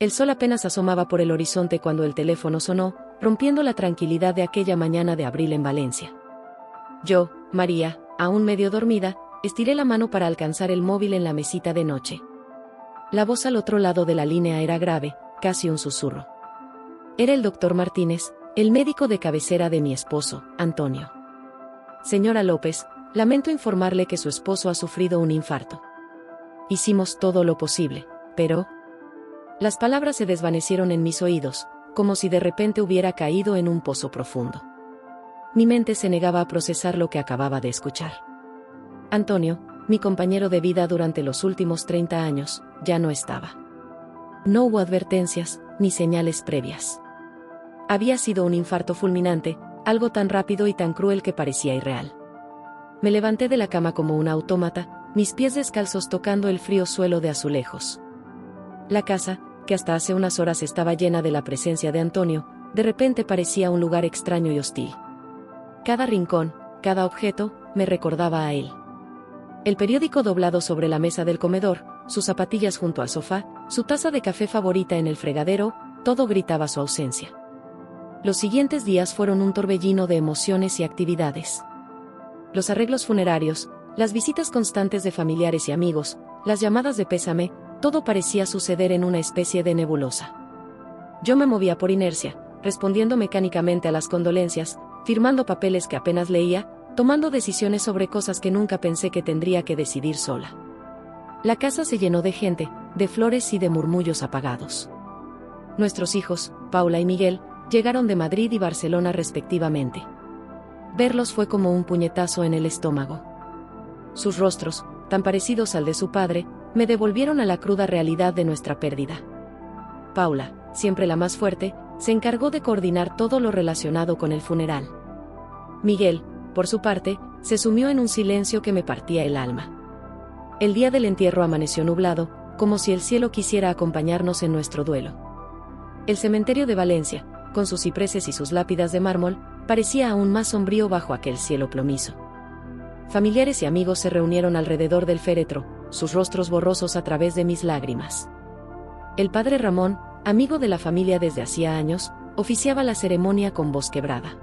El sol apenas asomaba por el horizonte cuando el teléfono sonó, rompiendo la tranquilidad de aquella mañana de abril en Valencia. Yo, María, aún medio dormida, estiré la mano para alcanzar el móvil en la mesita de noche. La voz al otro lado de la línea era grave, casi un susurro. Era el doctor Martínez, el médico de cabecera de mi esposo, Antonio. Señora López, lamento informarle que su esposo ha sufrido un infarto. Hicimos todo lo posible, pero... Las palabras se desvanecieron en mis oídos, como si de repente hubiera caído en un pozo profundo. Mi mente se negaba a procesar lo que acababa de escuchar. Antonio, mi compañero de vida durante los últimos 30 años, ya no estaba. No hubo advertencias, ni señales previas. Había sido un infarto fulminante, algo tan rápido y tan cruel que parecía irreal. Me levanté de la cama como una autómata, mis pies descalzos tocando el frío suelo de azulejos. La casa, que hasta hace unas horas estaba llena de la presencia de Antonio, de repente parecía un lugar extraño y hostil. Cada rincón, cada objeto, me recordaba a él. El periódico doblado sobre la mesa del comedor, sus zapatillas junto al sofá, su taza de café favorita en el fregadero, todo gritaba su ausencia. Los siguientes días fueron un torbellino de emociones y actividades. Los arreglos funerarios, las visitas constantes de familiares y amigos, las llamadas de pésame, todo parecía suceder en una especie de nebulosa. Yo me movía por inercia, respondiendo mecánicamente a las condolencias, firmando papeles que apenas leía, tomando decisiones sobre cosas que nunca pensé que tendría que decidir sola. La casa se llenó de gente, de flores y de murmullos apagados. Nuestros hijos, Paula y Miguel, llegaron de Madrid y Barcelona respectivamente. Verlos fue como un puñetazo en el estómago. Sus rostros, tan parecidos al de su padre, me devolvieron a la cruda realidad de nuestra pérdida. Paula, siempre la más fuerte, se encargó de coordinar todo lo relacionado con el funeral. Miguel, por su parte, se sumió en un silencio que me partía el alma. El día del entierro amaneció nublado, como si el cielo quisiera acompañarnos en nuestro duelo. El cementerio de Valencia, con sus cipreses y sus lápidas de mármol, parecía aún más sombrío bajo aquel cielo plomizo. Familiares y amigos se reunieron alrededor del féretro, sus rostros borrosos a través de mis lágrimas. El padre Ramón, amigo de la familia desde hacía años, oficiaba la ceremonia con voz quebrada.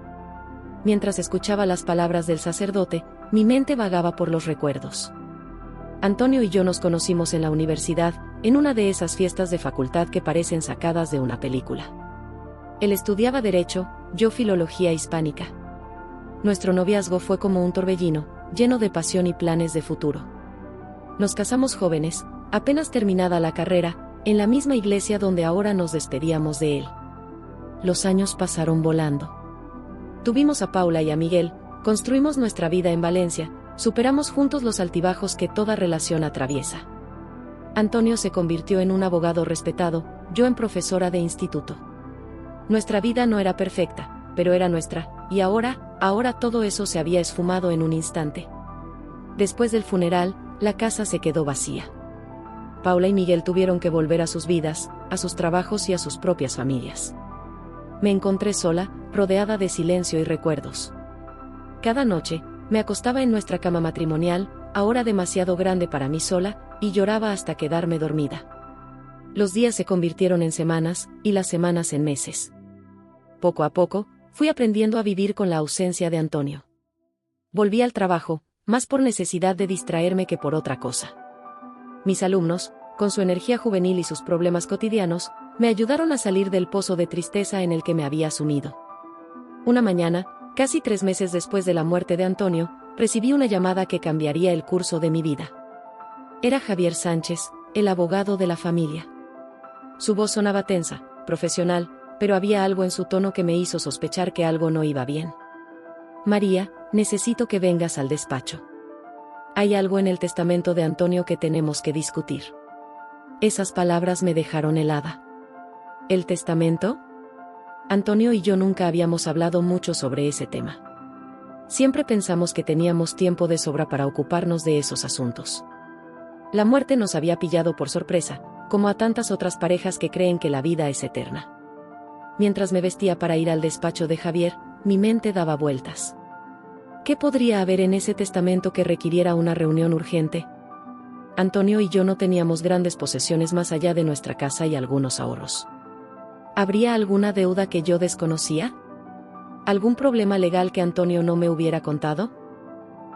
Mientras escuchaba las palabras del sacerdote, mi mente vagaba por los recuerdos. Antonio y yo nos conocimos en la universidad, en una de esas fiestas de facultad que parecen sacadas de una película. Él estudiaba Derecho, yo Filología Hispánica. Nuestro noviazgo fue como un torbellino, lleno de pasión y planes de futuro. Nos casamos jóvenes, apenas terminada la carrera, en la misma iglesia donde ahora nos despedíamos de él. Los años pasaron volando. Tuvimos a Paula y a Miguel, construimos nuestra vida en Valencia, superamos juntos los altibajos que toda relación atraviesa. Antonio se convirtió en un abogado respetado, yo en profesora de instituto. Nuestra vida no era perfecta, pero era nuestra, y ahora todo eso se había esfumado en un instante. Después del funeral, la casa se quedó vacía. Paula y Miguel tuvieron que volver a sus vidas, a sus trabajos y a sus propias familias. Me encontré sola, rodeada de silencio y recuerdos. Cada noche, me acostaba en nuestra cama matrimonial, ahora demasiado grande para mí sola, y lloraba hasta quedarme dormida. Los días se convirtieron en semanas, y las semanas en meses. Poco a poco, fui aprendiendo a vivir con la ausencia de Antonio. Volví al trabajo, más por necesidad de distraerme que por otra cosa. Mis alumnos, con su energía juvenil y sus problemas cotidianos, me ayudaron a salir del pozo de tristeza en el que me había sumido. Una mañana, casi 3 meses después de la muerte de Antonio, recibí una llamada que cambiaría el curso de mi vida. Era Javier Sánchez, el abogado de la familia. Su voz sonaba tensa, profesional, pero había algo en su tono que me hizo sospechar que algo no iba bien. María, necesito que vengas al despacho. Hay algo en el testamento de Antonio que tenemos que discutir. Esas palabras me dejaron helada. ¿El testamento? Antonio y yo nunca habíamos hablado mucho sobre ese tema. Siempre pensamos que teníamos tiempo de sobra para ocuparnos de esos asuntos. La muerte nos había pillado por sorpresa, como a tantas otras parejas que creen que la vida es eterna. Mientras me vestía para ir al despacho de Javier, mi mente daba vueltas. ¿Qué podría haber en ese testamento que requiriera una reunión urgente? Antonio y yo no teníamos grandes posesiones más allá de nuestra casa y algunos ahorros. ¿Habría alguna deuda que yo desconocía? ¿Algún problema legal que Antonio no me hubiera contado?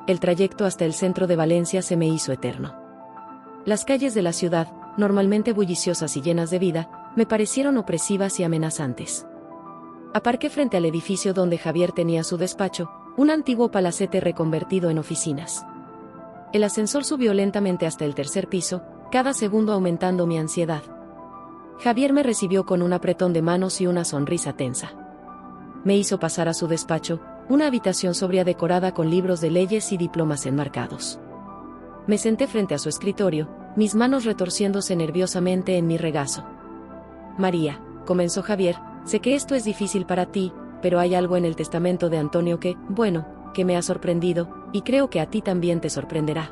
El trayecto hasta el centro de Valencia se me hizo eterno. Las calles de la ciudad, normalmente bulliciosas y llenas de vida, me parecieron opresivas y amenazantes. Aparqué frente al edificio donde Javier tenía su despacho, un antiguo palacete reconvertido en oficinas. El ascensor subió lentamente hasta el tercer piso, cada segundo aumentando mi ansiedad. Javier me recibió con un apretón de manos y una sonrisa tensa. Me hizo pasar a su despacho, una habitación sobria decorada con libros de leyes y diplomas enmarcados. Me senté frente a su escritorio, mis manos retorciéndose nerviosamente en mi regazo. María, comenzó Javier, sé que esto es difícil para ti, pero hay algo en el testamento de Antonio que, bueno, que me ha sorprendido, y creo que a ti también te sorprenderá.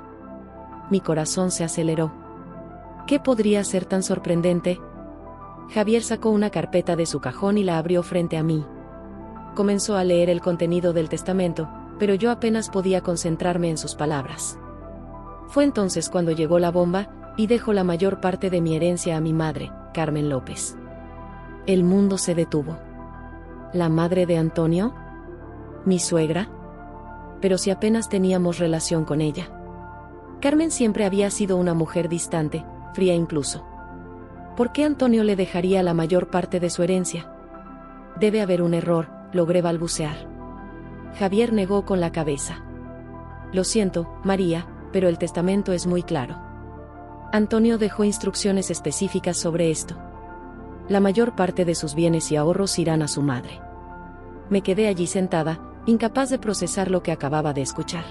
Mi corazón se aceleró. ¿Qué podría ser tan sorprendente? Javier sacó una carpeta de su cajón y la abrió frente a mí. Comenzó a leer el contenido del testamento, pero yo apenas podía concentrarme en sus palabras. Fue entonces cuando llegó la bomba, y dejó la mayor parte de mi herencia a mi madre, Carmen López. El mundo se detuvo. ¿La madre de Antonio? ¿Mi suegra? Pero si apenas teníamos relación con ella. Carmen siempre había sido una mujer distante, fría incluso. ¿Por qué Antonio le dejaría la mayor parte de su herencia? Debe haber un error, logré balbucear. Javier negó con la cabeza. Lo siento, María, pero el testamento es muy claro. Antonio dejó instrucciones específicas sobre esto. La mayor parte de sus bienes y ahorros irán a su madre. Me quedé allí sentada, incapaz de procesar lo que acababa de escuchar.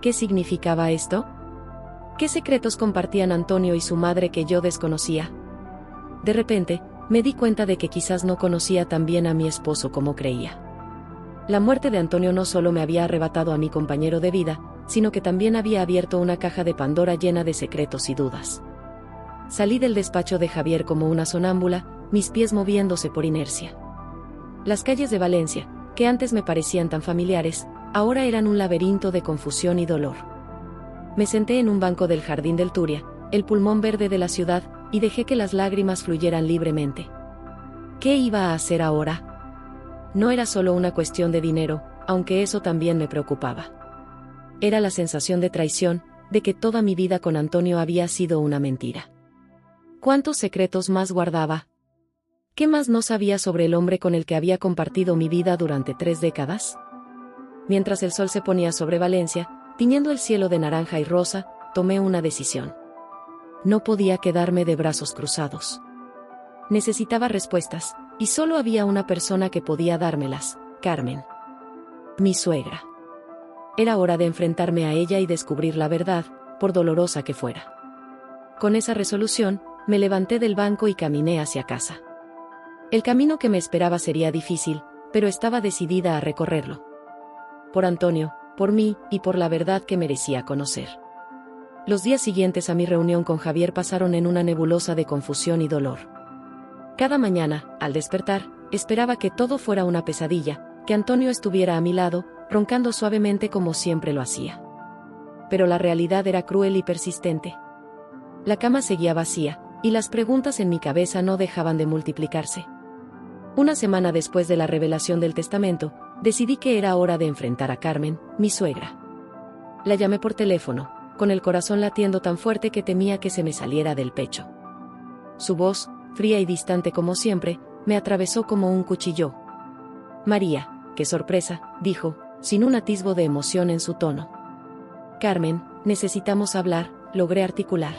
¿Qué significaba esto? ¿Qué secretos compartían Antonio y su madre que yo desconocía? De repente, me di cuenta de que quizás no conocía tan bien a mi esposo como creía. La muerte de Antonio no solo me había arrebatado a mi compañero de vida, sino que también había abierto una caja de Pandora llena de secretos y dudas. Salí del despacho de Javier como una sonámbula, mis pies moviéndose por inercia. Las calles de Valencia, que antes me parecían tan familiares, ahora eran un laberinto de confusión y dolor. Me senté en un banco del jardín del Turia, el pulmón verde de la ciudad, y dejé que las lágrimas fluyeran libremente. ¿Qué iba a hacer ahora? No era solo una cuestión de dinero, aunque eso también me preocupaba. Era la sensación de traición, de que toda mi vida con Antonio había sido una mentira. ¿Cuántos secretos más guardaba? ¿Qué más no sabía sobre el hombre con el que había compartido mi vida durante 3 décadas? Mientras el sol se ponía sobre Valencia, tiñendo el cielo de naranja y rosa, tomé una decisión. No podía quedarme de brazos cruzados. Necesitaba respuestas, y solo había una persona que podía dármelas, Carmen. Mi suegra. Era hora de enfrentarme a ella y descubrir la verdad, por dolorosa que fuera. Con esa resolución, me levanté del banco y caminé hacia casa. El camino que me esperaba sería difícil, pero estaba decidida a recorrerlo. Por Antonio, por mí, y por la verdad que merecía conocer. Los días siguientes a mi reunión con Javier pasaron en una nebulosa de confusión y dolor. Cada mañana, al despertar, esperaba que todo fuera una pesadilla, que Antonio estuviera a mi lado, roncando suavemente como siempre lo hacía. Pero la realidad era cruel y persistente. La cama seguía vacía, y las preguntas en mi cabeza no dejaban de multiplicarse. Una semana después de la revelación del testamento, decidí que era hora de enfrentar a Carmen, mi suegra. La llamé por teléfono, con el corazón latiendo tan fuerte que temía que se me saliera del pecho. Su voz, fría y distante como siempre, me atravesó como un cuchillo. María, qué sorpresa, dijo, sin un atisbo de emoción en su tono. Carmen, necesitamos hablar, logré articular.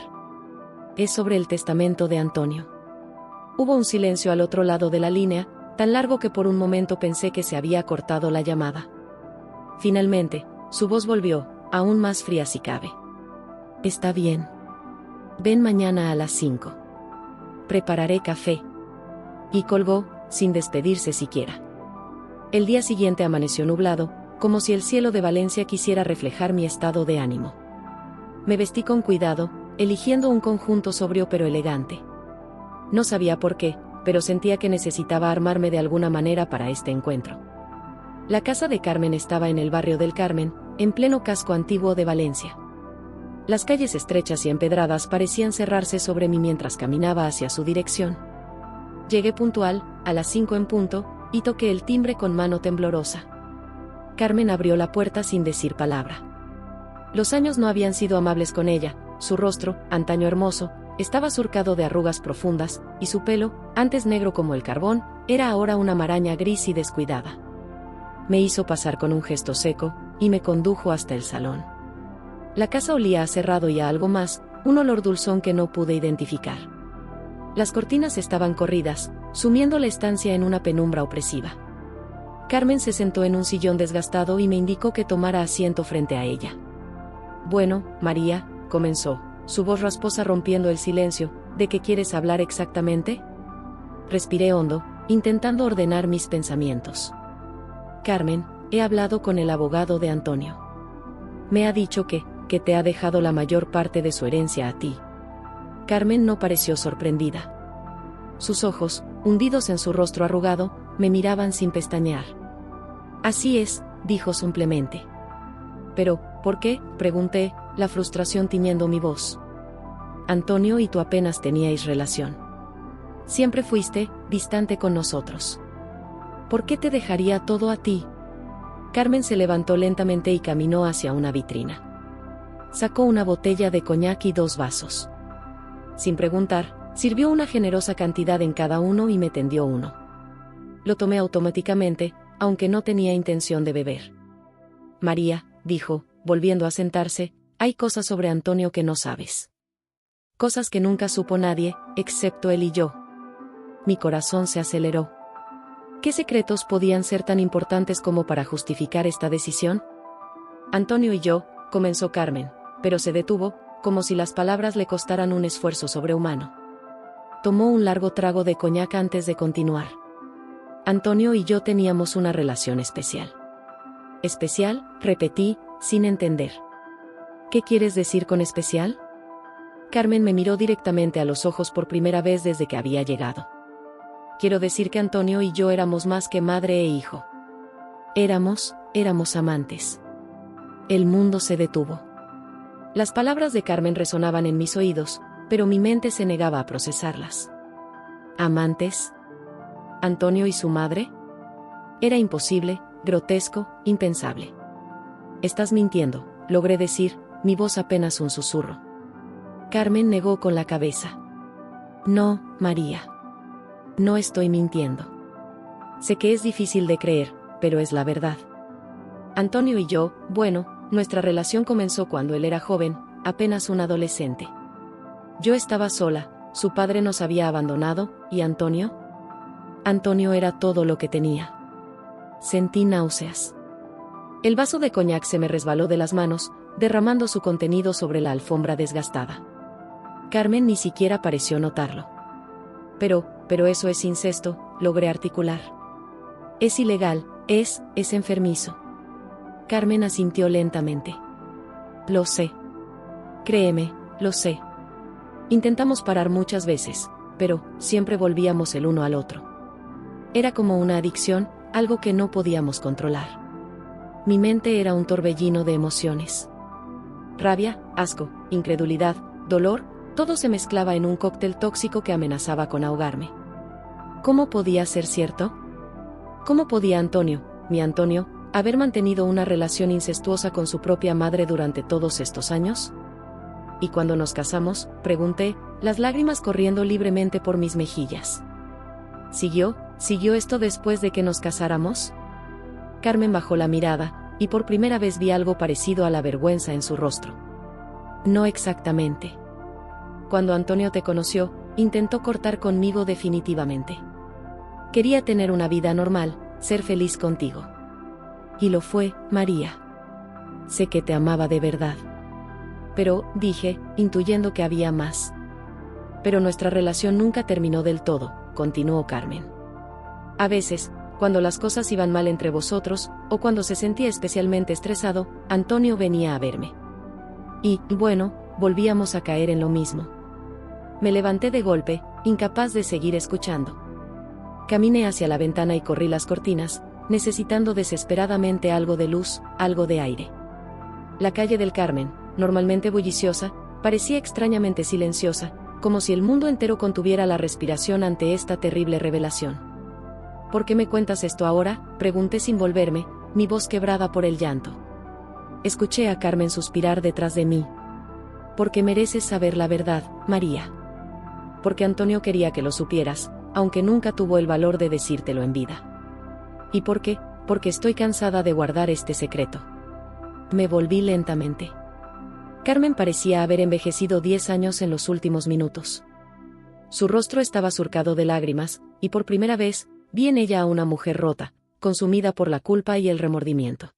Es sobre el testamento de Antonio. Hubo un silencio al otro lado de la línea, tan largo que por un momento pensé que se había cortado la llamada. Finalmente, su voz volvió, aún más fría si cabe. Está bien. Ven mañana a las 5. Prepararé café. Y colgó, sin despedirse siquiera. El día siguiente amaneció nublado, como si el cielo de Valencia quisiera reflejar mi estado de ánimo. Me vestí con cuidado, eligiendo un conjunto sobrio pero elegante. No sabía por qué, pero sentía que necesitaba armarme de alguna manera para este encuentro. La casa de Carmen estaba en el barrio del Carmen, en pleno casco antiguo de Valencia. Las calles estrechas y empedradas parecían cerrarse sobre mí mientras caminaba hacia su dirección. Llegué puntual, a las 5 en punto, y toqué el timbre con mano temblorosa. Carmen abrió la puerta sin decir palabra. Los años no habían sido amables con ella, su rostro, antaño hermoso, estaba surcado de arrugas profundas, y su pelo, antes negro como el carbón, era ahora una maraña gris y descuidada. Me hizo pasar con un gesto seco, y me condujo hasta el salón. La casa olía a cerrado y a algo más, un olor dulzón que no pude identificar. Las cortinas estaban corridas, sumiendo la estancia en una penumbra opresiva. Carmen se sentó en un sillón desgastado y me indicó que tomara asiento frente a ella. «Bueno, María», comenzó, su voz rasposa rompiendo el silencio, «¿de qué quieres hablar exactamente?». Respiré hondo, intentando ordenar mis pensamientos. «Carmen, he hablado con el abogado de Antonio. Me ha dicho que te ha dejado la mayor parte de su herencia a ti». Carmen no pareció sorprendida. Sus ojos, hundidos en su rostro arrugado, me miraban sin pestañear. «Así es», dijo simplemente. «¿Pero, por qué?», pregunté, la frustración tiñendo mi voz. «Antonio y tú apenas teníais relación. Siempre fuiste distante con nosotros. ¿Por qué te dejaría todo a ti?». Carmen se levantó lentamente y caminó hacia una vitrina. Sacó una botella de coñac y 2 vasos. Sin preguntar, sirvió una generosa cantidad en cada uno y me tendió uno. Lo tomé automáticamente, aunque no tenía intención de beber. «María», dijo, volviendo a sentarse, «hay cosas sobre Antonio que no sabes. Cosas que nunca supo nadie, excepto él y yo». Mi corazón se aceleró. ¿Qué secretos podían ser tan importantes como para justificar esta decisión? «Antonio y yo», comenzó Carmen, pero se detuvo, como si las palabras le costaran un esfuerzo sobrehumano. Tomó un largo trago de coñac antes de continuar. «Antonio y yo teníamos una relación especial». «¿Especial?», repetí, sin entender. «¿Qué quieres decir con especial?». Carmen me miró directamente a los ojos por primera vez desde que había llegado. «Quiero decir que Antonio y yo éramos más que madre e hijo. Éramos amantes». El mundo se detuvo. Las palabras de Carmen resonaban en mis oídos, pero mi mente se negaba a procesarlas. ¿Amantes? ¿Antonio y su madre? Era imposible, grotesco, impensable. «Estás mintiendo», logré decir, mi voz apenas un susurro. Carmen negó con la cabeza. «No, María. No estoy mintiendo. Sé que es difícil de creer, pero es la verdad. Antonio y yo, bueno, nuestra relación comenzó cuando él era joven, apenas un adolescente. Yo estaba sola, su padre nos había abandonado, ¿y Antonio?». Antonio era todo lo que tenía. Sentí náuseas. El vaso de coñac se me resbaló de las manos, derramando su contenido sobre la alfombra desgastada. Carmen ni siquiera pareció notarlo. Pero eso es incesto», logré articular. «Es ilegal, es enfermizo». Carmen asintió lentamente. «Lo sé. Créeme, lo sé. Intentamos parar muchas veces, pero siempre volvíamos el uno al otro. Era como una adicción, algo que no podíamos controlar. Mi mente era un torbellino de emociones. Rabia, asco, incredulidad, dolor, todo se mezclaba en un cóctel tóxico que amenazaba con ahogarme. ¿Cómo podía ser cierto? ¿Cómo podía Antonio, mi Antonio, haber mantenido una relación incestuosa con su propia madre durante todos estos años? «¿Y cuando nos casamos?», pregunté, las lágrimas corriendo libremente por mis mejillas. ¿Siguió esto después de que nos casáramos?». Carmen bajó la mirada, y por primera vez vi algo parecido a la vergüenza en su rostro. «No exactamente. Cuando Antonio te conoció, intentó cortar conmigo definitivamente. Quería tener una vida normal, ser feliz contigo. Y lo fue, María. Sé que te amaba de verdad. Pero», dije, intuyendo que había más. «Pero nuestra relación nunca terminó del todo», continuó Carmen. «A veces, cuando las cosas iban mal entre vosotros, o cuando se sentía especialmente estresado, Antonio venía a verme. Y, bueno, volvíamos a caer en lo mismo». Me levanté de golpe, incapaz de seguir escuchando. Caminé hacia la ventana y corrí las cortinas, necesitando desesperadamente algo de luz, algo de aire. La calle del Carmen, normalmente bulliciosa, parecía extrañamente silenciosa, como si el mundo entero contuviera la respiración ante esta terrible revelación. ¿Por qué me cuentas esto ahora?, pregunté sin volverme, mi voz quebrada por el llanto. Escuché a Carmen suspirar detrás de mí. Porque mereces saber la verdad, María. Porque Antonio quería que lo supieras, aunque nunca tuvo el valor de decírtelo en vida. ¿Y por qué? Porque estoy cansada de guardar este secreto. Me volví lentamente. Carmen parecía haber envejecido 10 años en los últimos minutos. Su rostro estaba surcado de lágrimas, y por primera vez, vi en ella a una mujer rota, consumida por la culpa y el remordimiento.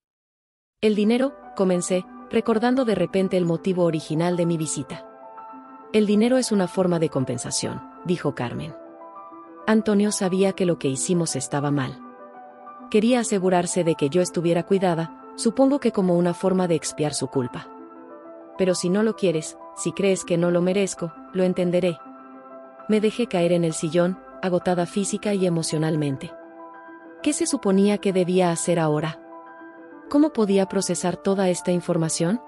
El dinero, comencé, recordando de repente el motivo original de mi visita. El dinero es una forma de compensación, dijo Carmen. Antonio sabía que lo que hicimos estaba mal. Quería asegurarse de que yo estuviera cuidada, supongo que como una forma de expiar su culpa. Pero si no lo quieres, si crees que no lo merezco, lo entenderé. Me dejé caer en el sillón, agotada física y emocionalmente. ¿Qué se suponía que debía hacer ahora? ¿Cómo podía procesar toda esta información?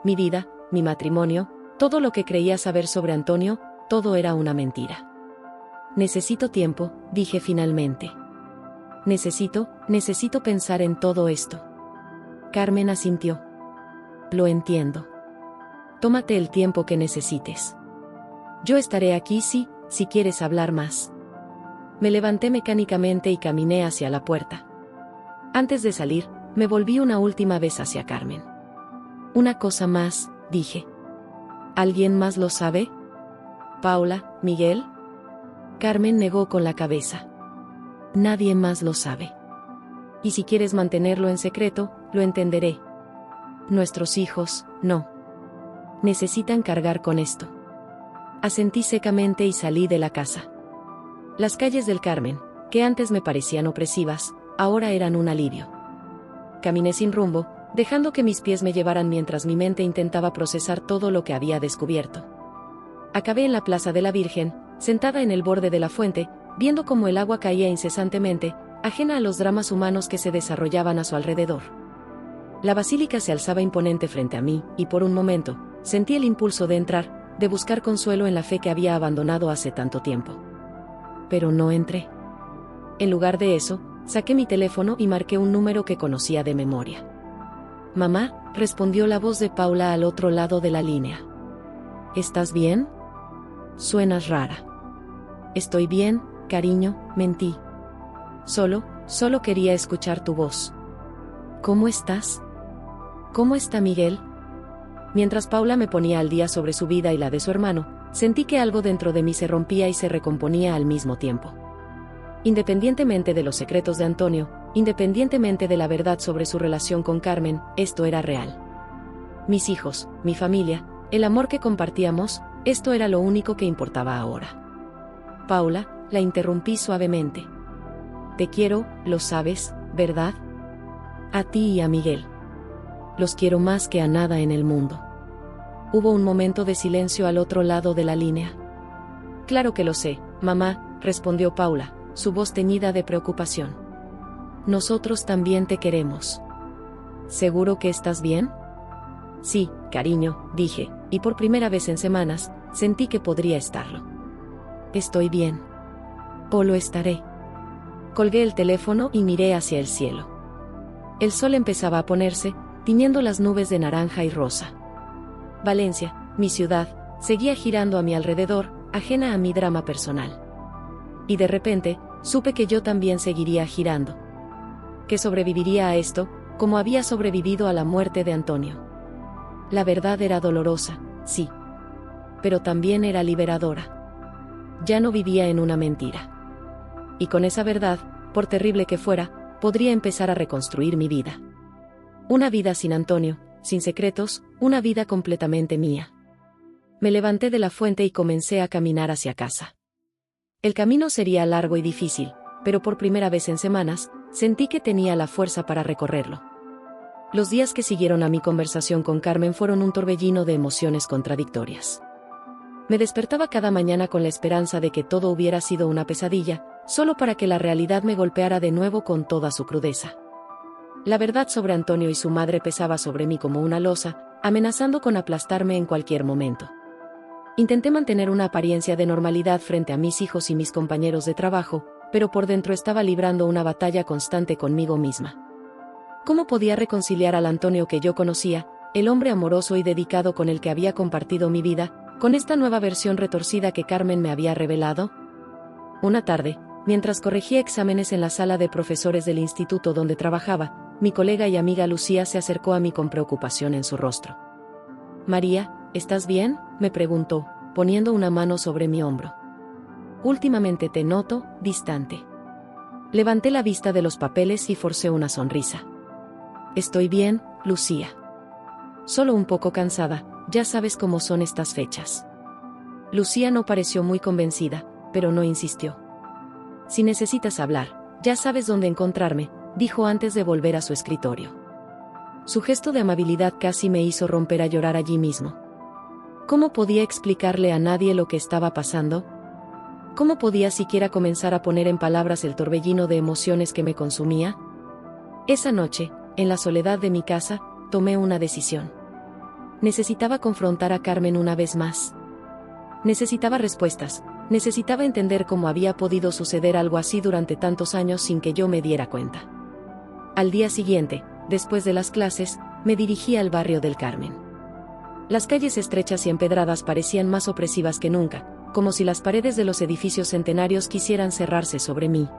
Mi vida, mi matrimonio, todo lo que creía saber sobre Antonio, todo era una mentira. Necesito tiempo, dije finalmente. Necesito pensar en todo esto. Carmen asintió. Lo entiendo. Tómate el tiempo que necesites. Yo estaré aquí si quieres hablar más. Me levanté mecánicamente y caminé hacia la puerta. Antes de salir, me volví una última vez hacia Carmen. Una cosa más, dije. ¿Alguien más lo sabe? ¿Paula, Miguel? Carmen negó con la cabeza. Nadie más lo sabe. Y si quieres mantenerlo en secreto, lo entenderé. Nuestros hijos, no. Necesitan cargar con esto. Asentí secamente y salí de la casa. Las calles del Carmen, que antes me parecían opresivas, ahora eran un alivio. Caminé sin rumbo, dejando que mis pies me llevaran mientras mi mente intentaba procesar todo lo que había descubierto. Acabé en la Plaza de la Virgen, sentada en el borde de la fuente, viendo cómo el agua caía incesantemente, ajena a los dramas humanos que se desarrollaban a su alrededor. La basílica se alzaba imponente frente a mí, y por un momento, sentí el impulso de entrar, de buscar consuelo en la fe que había abandonado hace tanto tiempo. Pero no entré. En lugar de eso, saqué mi teléfono y marqué un número que conocía de memoria. Mamá, respondió la voz de Paula al otro lado de la línea. ¿Estás bien? Suenas rara. Estoy bien, cariño, mentí. Solo quería escuchar tu voz. ¿Cómo estás? ¿Cómo está Miguel? Mientras Paula me ponía al día sobre su vida y la de su hermano, sentí que algo dentro de mí se rompía y se recomponía al mismo tiempo. Independientemente de los secretos de Antonio, independientemente de la verdad sobre su relación con Carmen, esto era real. Mis hijos, mi familia, el amor que compartíamos, esto era lo único que importaba ahora. Paula, la interrumpí suavemente. Te quiero, lo sabes, ¿verdad? A ti y a Miguel. Los quiero más que a nada en el mundo. Hubo un momento de silencio al otro lado de la línea. Claro que lo sé, mamá, respondió Paula, su voz teñida de preocupación. Nosotros también te queremos. ¿Seguro que estás bien? Sí, cariño, dije, y por primera vez en semanas, sentí que podría estarlo. Estoy bien. O lo estaré. Colgué el teléfono y miré hacia el cielo. El sol empezaba a ponerse, tiñendo las nubes de naranja y rosa. Valencia, mi ciudad, seguía girando a mi alrededor, ajena a mi drama personal. Y de repente, supe que yo también seguiría girando. Que sobreviviría a esto, como había sobrevivido a la muerte de Antonio. La verdad era dolorosa, sí. Pero también era liberadora. Ya no vivía en una mentira. Y con esa verdad, por terrible que fuera, podría empezar a reconstruir mi vida. Una vida sin Antonio, sin secretos, una vida completamente mía. Me levanté de la fuente y comencé a caminar hacia casa. El camino sería largo y difícil, pero por primera vez en semanas, sentí que tenía la fuerza para recorrerlo. Los días que siguieron a mi conversación con Carmen fueron un torbellino de emociones contradictorias. Me despertaba cada mañana con la esperanza de que todo hubiera sido una pesadilla, solo para que la realidad me golpeara de nuevo con toda su crudeza. La verdad sobre Antonio y su madre pesaba sobre mí como una losa, amenazando con aplastarme en cualquier momento. Intenté mantener una apariencia de normalidad frente a mis hijos y mis compañeros de trabajo, pero por dentro estaba librando una batalla constante conmigo misma. ¿Cómo podía reconciliar al Antonio que yo conocía, el hombre amoroso y dedicado con el que había compartido mi vida, con esta nueva versión retorcida que Carmen me había revelado? Una tarde, mientras corregía exámenes en la sala de profesores del instituto donde trabajaba, mi colega y amiga Lucía se acercó a mí con preocupación en su rostro. «María, ¿estás bien?», me preguntó, poniendo una mano sobre mi hombro. «Últimamente te noto distante». Levanté la vista de los papeles y forcé una sonrisa. «Estoy bien, Lucía. Solo un poco cansada, ya sabes cómo son estas fechas». Lucía no pareció muy convencida, pero no insistió. «Si necesitas hablar, ya sabes dónde encontrarme», dijo antes de volver a su escritorio. Su gesto de amabilidad casi me hizo romper a llorar allí mismo. ¿Cómo podía explicarle a nadie lo que estaba pasando? ¿Cómo podía siquiera comenzar a poner en palabras el torbellino de emociones que me consumía? Esa noche, en la soledad de mi casa, tomé una decisión. Necesitaba confrontar a Carmen una vez más. Necesitaba respuestas, necesitaba entender cómo había podido suceder algo así durante tantos años sin que yo me diera cuenta. Al día siguiente, después de las clases, me dirigí al barrio del Carmen. Las calles estrechas y empedradas parecían más opresivas que nunca, como si las paredes de los edificios centenarios quisieran cerrarse sobre mí.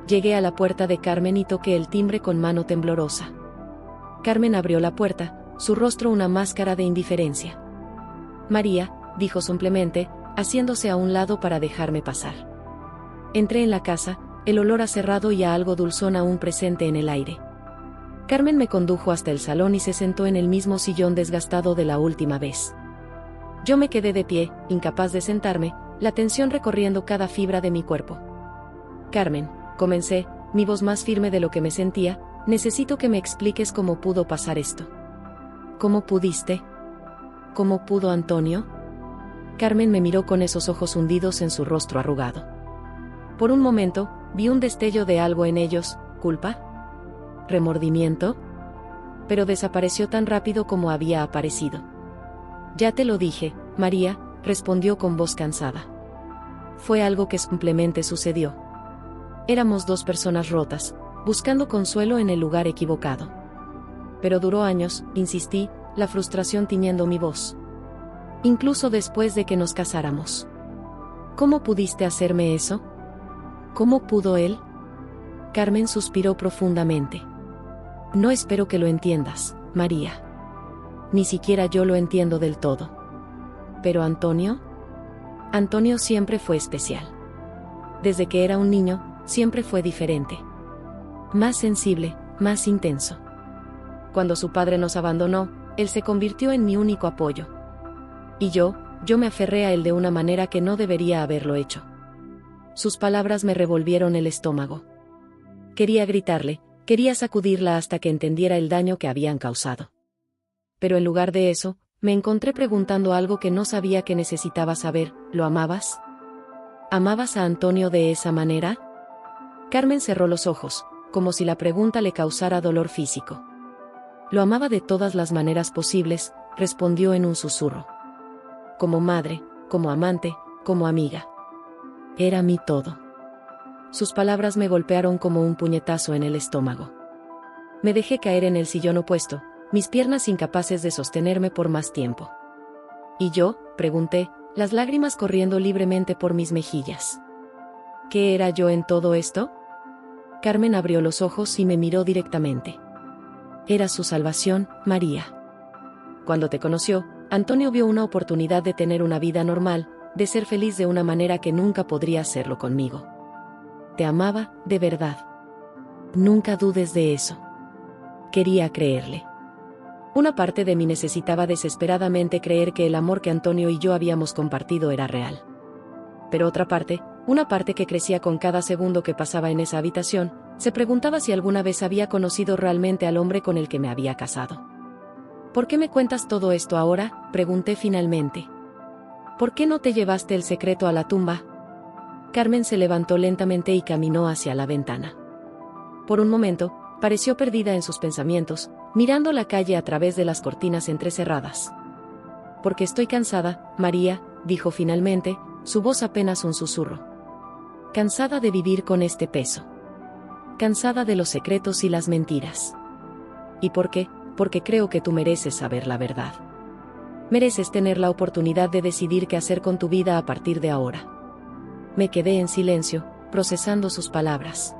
Llegué a la puerta de Carmen y toqué el timbre con mano temblorosa. Carmen abrió la puerta, su rostro una máscara de indiferencia. «María», dijo simplemente, haciéndose a un lado para dejarme pasar. Entré en la casa, el olor a cerrado y a algo dulzón aún presente en el aire. Carmen me condujo hasta el salón y se sentó en el mismo sillón desgastado de la última vez. Yo me quedé de pie, incapaz de sentarme, la tensión recorriendo cada fibra de mi cuerpo. «Carmen», comencé, mi voz más firme de lo que me sentía, «necesito que me expliques cómo pudo pasar esto». «¿Cómo pudiste? ¿Cómo pudo Antonio?». Carmen me miró con esos ojos hundidos en su rostro arrugado. Por un momento, vi un destello de algo en ellos, culpa, remordimiento, pero desapareció tan rápido como había aparecido. «Ya te lo dije, María», respondió con voz cansada. «Fue algo que simplemente sucedió. Éramos dos personas rotas, buscando consuelo en el lugar equivocado. Pero duró años», insistí, la frustración tiñendo mi voz. «Incluso después de que nos casáramos. ¿Cómo pudiste hacerme eso? ¿Cómo pudo él?». Carmen suspiró profundamente. «No espero que lo entiendas, María. Ni siquiera yo lo entiendo del todo. Pero Antonio. Antonio siempre fue especial. Desde que era un niño, siempre fue diferente. Más sensible, más intenso. Cuando su padre nos abandonó, él se convirtió en mi único apoyo. Y yo me aferré a él de una manera que no debería haberlo hecho». Sus palabras me revolvieron el estómago. Quería gritarle, quería sacudirla hasta que entendiera el daño que habían causado. Pero en lugar de eso, me encontré preguntando algo que no sabía que necesitaba saber. ¿Lo amabas? ¿Amabas a Antonio de esa manera? Carmen cerró los ojos, como si la pregunta le causara dolor físico. «Lo amaba de todas las maneras posibles», respondió en un susurro. «Como madre, como amante, como amiga. Era mi todo». Sus palabras me golpearon como un puñetazo en el estómago. Me dejé caer en el sillón opuesto, mis piernas incapaces de sostenerme por más tiempo. «¿Y yo?», pregunté, las lágrimas corriendo libremente por mis mejillas. «¿Qué era yo en todo esto?». Carmen abrió los ojos y me miró directamente. «Era su salvación, María. Cuando te conoció, Antonio vio una oportunidad de tener una vida normal, de ser feliz de una manera que nunca podría hacerlo conmigo. Te amaba, de verdad. Nunca dudes de eso». Quería creerle. Una parte de mí necesitaba desesperadamente creer que el amor que Antonio y yo habíamos compartido era real. Pero otra parte, una parte que crecía con cada segundo que pasaba en esa habitación, se preguntaba si alguna vez había conocido realmente al hombre con el que me había casado. «¿Por qué me cuentas todo esto ahora?», pregunté finalmente. «¿Por qué no te llevaste el secreto a la tumba?». Carmen se levantó lentamente y caminó hacia la ventana. Por un momento, pareció perdida en sus pensamientos, mirando la calle a través de las cortinas entrecerradas. Porque estoy cansada, María, dijo finalmente, su voz apenas un susurro. Cansada de vivir con este peso. Cansada de los secretos y las mentiras. ¿Y por qué? Porque creo que tú mereces saber la verdad. Mereces tener la oportunidad de decidir qué hacer con tu vida a partir de ahora. Me quedé en silencio, procesando sus palabras.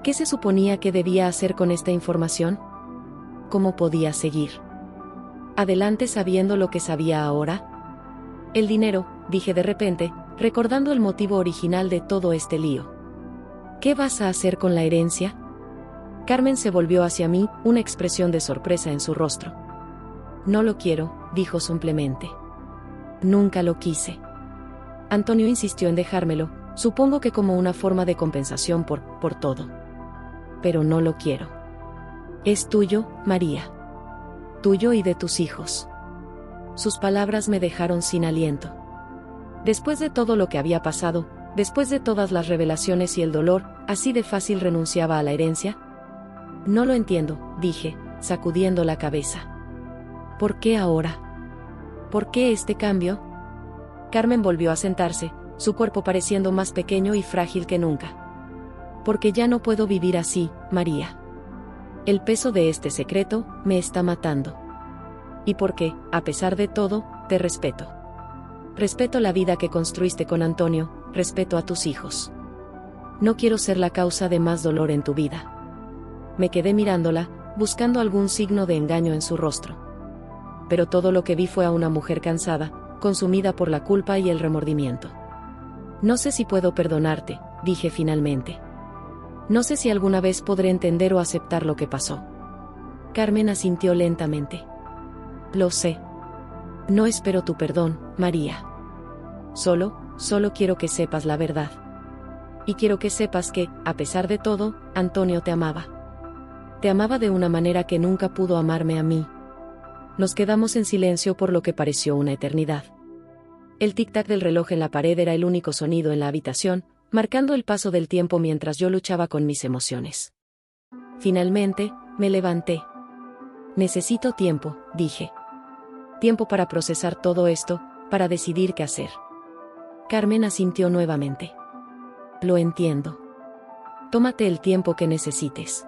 ¿Qué se suponía que debía hacer con esta información? ¿Cómo podía seguir adelante sabiendo lo que sabía ahora? El dinero, dije de repente, recordando el motivo original de todo este lío. ¿Qué vas a hacer con la herencia? Carmen se volvió hacia mí, una expresión de sorpresa en su rostro. No lo quiero, dijo simplemente. Nunca lo quise. Antonio insistió en dejármelo, supongo que como una forma de compensación por todo. Pero no lo quiero. Es tuyo, María. Tuyo y de tus hijos. Sus palabras me dejaron sin aliento. Después de todo lo que había pasado, después de todas las revelaciones y el dolor, ¿así de fácil renunciaba a la herencia? No lo entiendo, dije, sacudiendo la cabeza. ¿Por qué ahora? ¿Por qué este cambio? Carmen volvió a sentarse, su cuerpo pareciendo más pequeño y frágil que nunca. Porque ya no puedo vivir así, María. El peso de este secreto me está matando. Y porque, a pesar de todo, te respeto. Respeto la vida que construiste con Antonio, respeto a tus hijos. No quiero ser la causa de más dolor en tu vida. Me quedé mirándola, buscando algún signo de engaño en su rostro. Pero todo lo que vi fue a una mujer cansada, consumida por la culpa y el remordimiento. No sé si puedo perdonarte, dije finalmente. No sé si alguna vez podré entender o aceptar lo que pasó. Carmen asintió lentamente. Lo sé. No espero tu perdón, María. Solo quiero que sepas la verdad. Y quiero que sepas que, a pesar de todo, Antonio te amaba. Te amaba de una manera que nunca pudo amarme a mí. Nos quedamos en silencio por lo que pareció una eternidad. El tic-tac del reloj en la pared era el único sonido en la habitación, marcando el paso del tiempo mientras yo luchaba con mis emociones. Finalmente, me levanté. Necesito tiempo, dije. Tiempo para procesar todo esto, para decidir qué hacer. Carmen asintió nuevamente. Lo entiendo. Tómate el tiempo que necesites.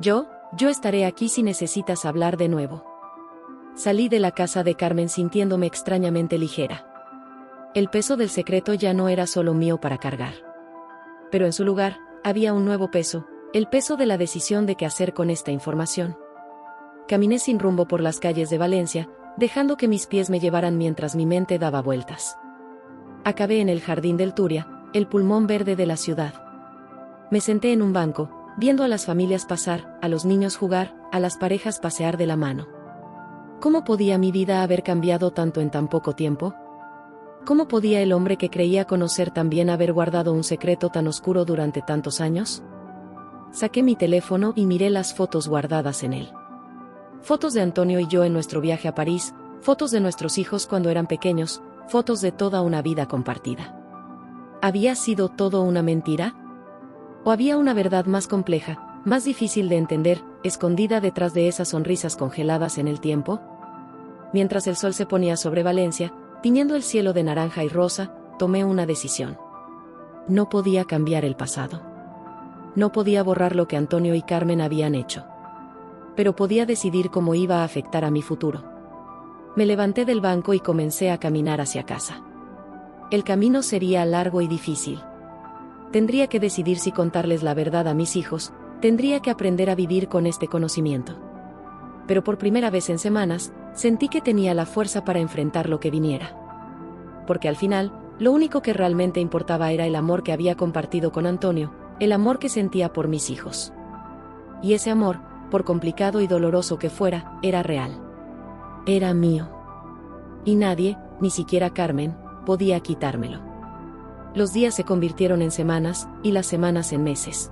Yo estaré aquí si necesitas hablar de nuevo. Salí de la casa de Carmen sintiéndome extrañamente ligera. El peso del secreto ya no era solo mío para cargar. Pero en su lugar, había un nuevo peso, el peso de la decisión de qué hacer con esta información. Caminé sin rumbo por las calles de Valencia, dejando que mis pies me llevaran mientras mi mente daba vueltas. Acabé en el jardín del Turia, el pulmón verde de la ciudad. Me senté en un banco, viendo a las familias pasar, a los niños jugar, a las parejas pasear de la mano. ¿Cómo podía mi vida haber cambiado tanto en tan poco tiempo? ¿Cómo podía el hombre que creía conocer tan bien haber guardado un secreto tan oscuro durante tantos años? Saqué mi teléfono y miré las fotos guardadas en él. Fotos de Antonio y yo en nuestro viaje a París, fotos de nuestros hijos cuando eran pequeños, fotos de toda una vida compartida. ¿Había sido todo una mentira? ¿O había una verdad más compleja, más difícil de entender, escondida detrás de esas sonrisas congeladas en el tiempo? Mientras el sol se ponía sobre Valencia, tiñendo el cielo de naranja y rosa, tomé una decisión. No podía cambiar el pasado. No podía borrar lo que Antonio y Carmen habían hecho. Pero podía decidir cómo iba a afectar a mi futuro. Me levanté del banco y comencé a caminar hacia casa. El camino sería largo y difícil. Tendría que decidir si contarles la verdad a mis hijos, tendría que aprender a vivir con este conocimiento. Pero por primera vez en semanas, sentí que tenía la fuerza para enfrentar lo que viniera. Porque al final, lo único que realmente importaba era el amor que había compartido con Antonio, el amor que sentía por mis hijos. Y ese amor, por complicado y doloroso que fuera, era real. Era mío. Y nadie, ni siquiera Carmen, podía quitármelo. Los días se convirtieron en semanas, y las semanas en meses.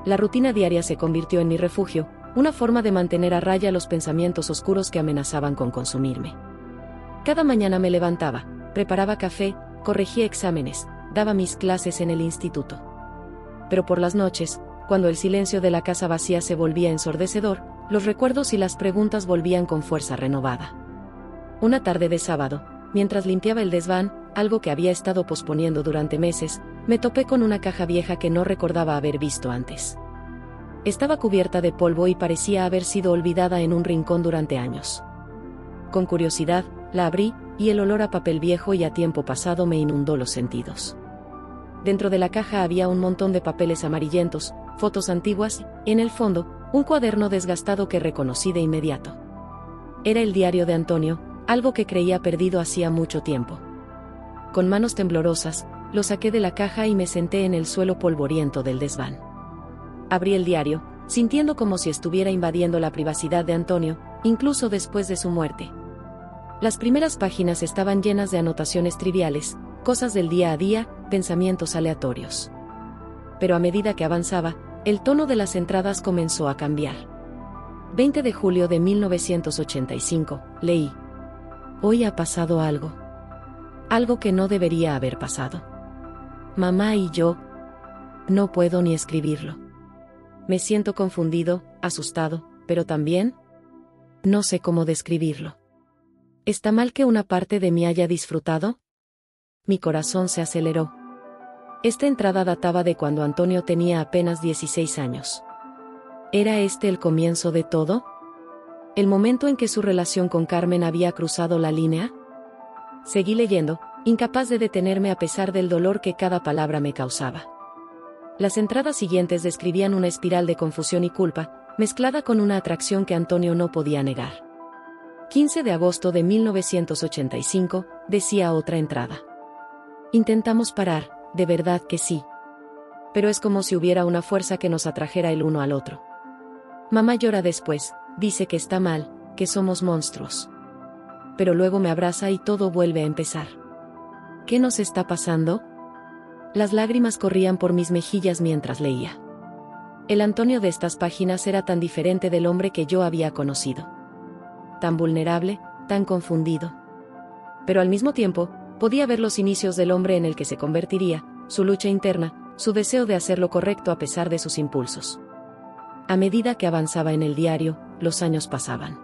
La rutina diaria se convirtió en mi refugio, una forma de mantener a raya los pensamientos oscuros que amenazaban con consumirme. Cada mañana me levantaba, preparaba café, corregía exámenes, daba mis clases en el instituto. Pero por las noches, cuando el silencio de la casa vacía se volvía ensordecedor, los recuerdos y las preguntas volvían con fuerza renovada. Una tarde de sábado, mientras limpiaba el desván, algo que había estado posponiendo durante meses, me topé con una caja vieja que no recordaba haber visto antes. Estaba cubierta de polvo y parecía haber sido olvidada en un rincón durante años. Con curiosidad, la abrí, y el olor a papel viejo y a tiempo pasado me inundó los sentidos. Dentro de la caja había un montón de papeles amarillentos, fotos antiguas, y, en el fondo, un cuaderno desgastado que reconocí de inmediato. Era el diario de Antonio, algo que creía perdido hacía mucho tiempo. Con manos temblorosas, lo saqué de la caja y me senté en el suelo polvoriento del desván. Abrí el diario, sintiendo como si estuviera invadiendo la privacidad de Antonio, incluso después de su muerte. Las primeras páginas estaban llenas de anotaciones triviales, cosas del día a día, pensamientos aleatorios. Pero a medida que avanzaba, el tono de las entradas comenzó a cambiar. 20 de julio de 1985, leí. Hoy ha pasado algo. Algo que no debería haber pasado. Mamá y yo. No puedo ni escribirlo. Me siento confundido, asustado, pero también no sé cómo describirlo. ¿Está mal que una parte de mí haya disfrutado? Mi corazón se aceleró. Esta entrada databa de cuando Antonio tenía apenas 16 años. ¿Era este el comienzo de todo? ¿El momento en que su relación con Carmen había cruzado la línea? Seguí leyendo, incapaz de detenerme a pesar del dolor que cada palabra me causaba. Las entradas siguientes describían una espiral de confusión y culpa, mezclada con una atracción que Antonio no podía negar. 15 de agosto de 1985, decía otra entrada. Intentamos parar, de verdad que sí. Pero es como si hubiera una fuerza que nos atrajera el uno al otro. Mamá llora después, dice que está mal, que somos monstruos. Pero luego me abraza y todo vuelve a empezar. ¿Qué nos está pasando? Las lágrimas corrían por mis mejillas mientras leía. El Antonio de estas páginas era tan diferente del hombre que yo había conocido. Tan vulnerable, tan confundido. Pero al mismo tiempo, podía ver los inicios del hombre en el que se convertiría, su lucha interna, su deseo de hacer lo correcto a pesar de sus impulsos. A medida que avanzaba en el diario, los años pasaban.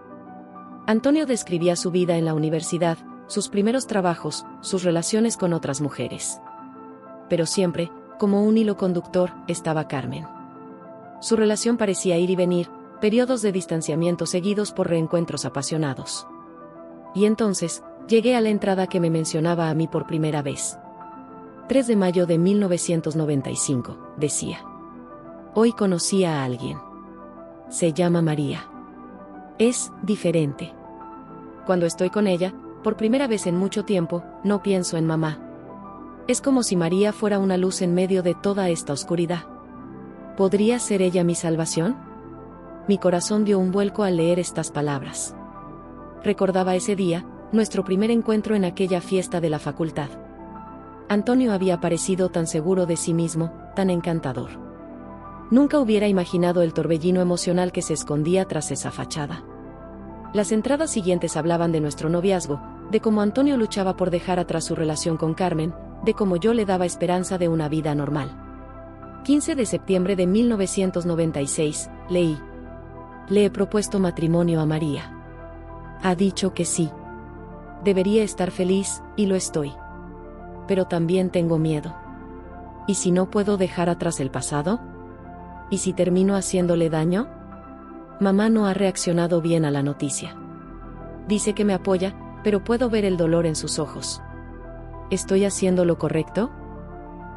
Antonio describía su vida en la universidad, sus primeros trabajos, sus relaciones con otras mujeres. Pero siempre, como un hilo conductor, estaba Carmen. Su relación parecía ir y venir, periodos de distanciamiento seguidos por reencuentros apasionados. Y entonces, llegué a la entrada que me mencionaba a mí por primera vez. 3 de mayo de 1995, decía. Hoy conocí a alguien. Se llama María. Es diferente. Cuando estoy con ella, por primera vez en mucho tiempo, no pienso en mamá. Es como si María fuera una luz en medio de toda esta oscuridad. ¿Podría ser ella mi salvación? Mi corazón dio un vuelco al leer estas palabras. Recordaba ese día, nuestro primer encuentro en aquella fiesta de la facultad. Antonio había parecido tan seguro de sí mismo, tan encantador. Nunca hubiera imaginado el torbellino emocional que se escondía tras esa fachada. Las entradas siguientes hablaban de nuestro noviazgo, de cómo Antonio luchaba por dejar atrás su relación con Carmen, de cómo yo le daba esperanza de una vida normal. 15 de septiembre de 1996, leí. Le he propuesto matrimonio a María. Ha dicho que sí. Debería estar feliz, y lo estoy. Pero también tengo miedo. ¿Y si no puedo dejar atrás el pasado? ¿Y si termino haciéndole daño? Mamá no ha reaccionado bien a la noticia. Dice que me apoya, pero puedo ver el dolor en sus ojos. ¿Estoy haciendo lo correcto?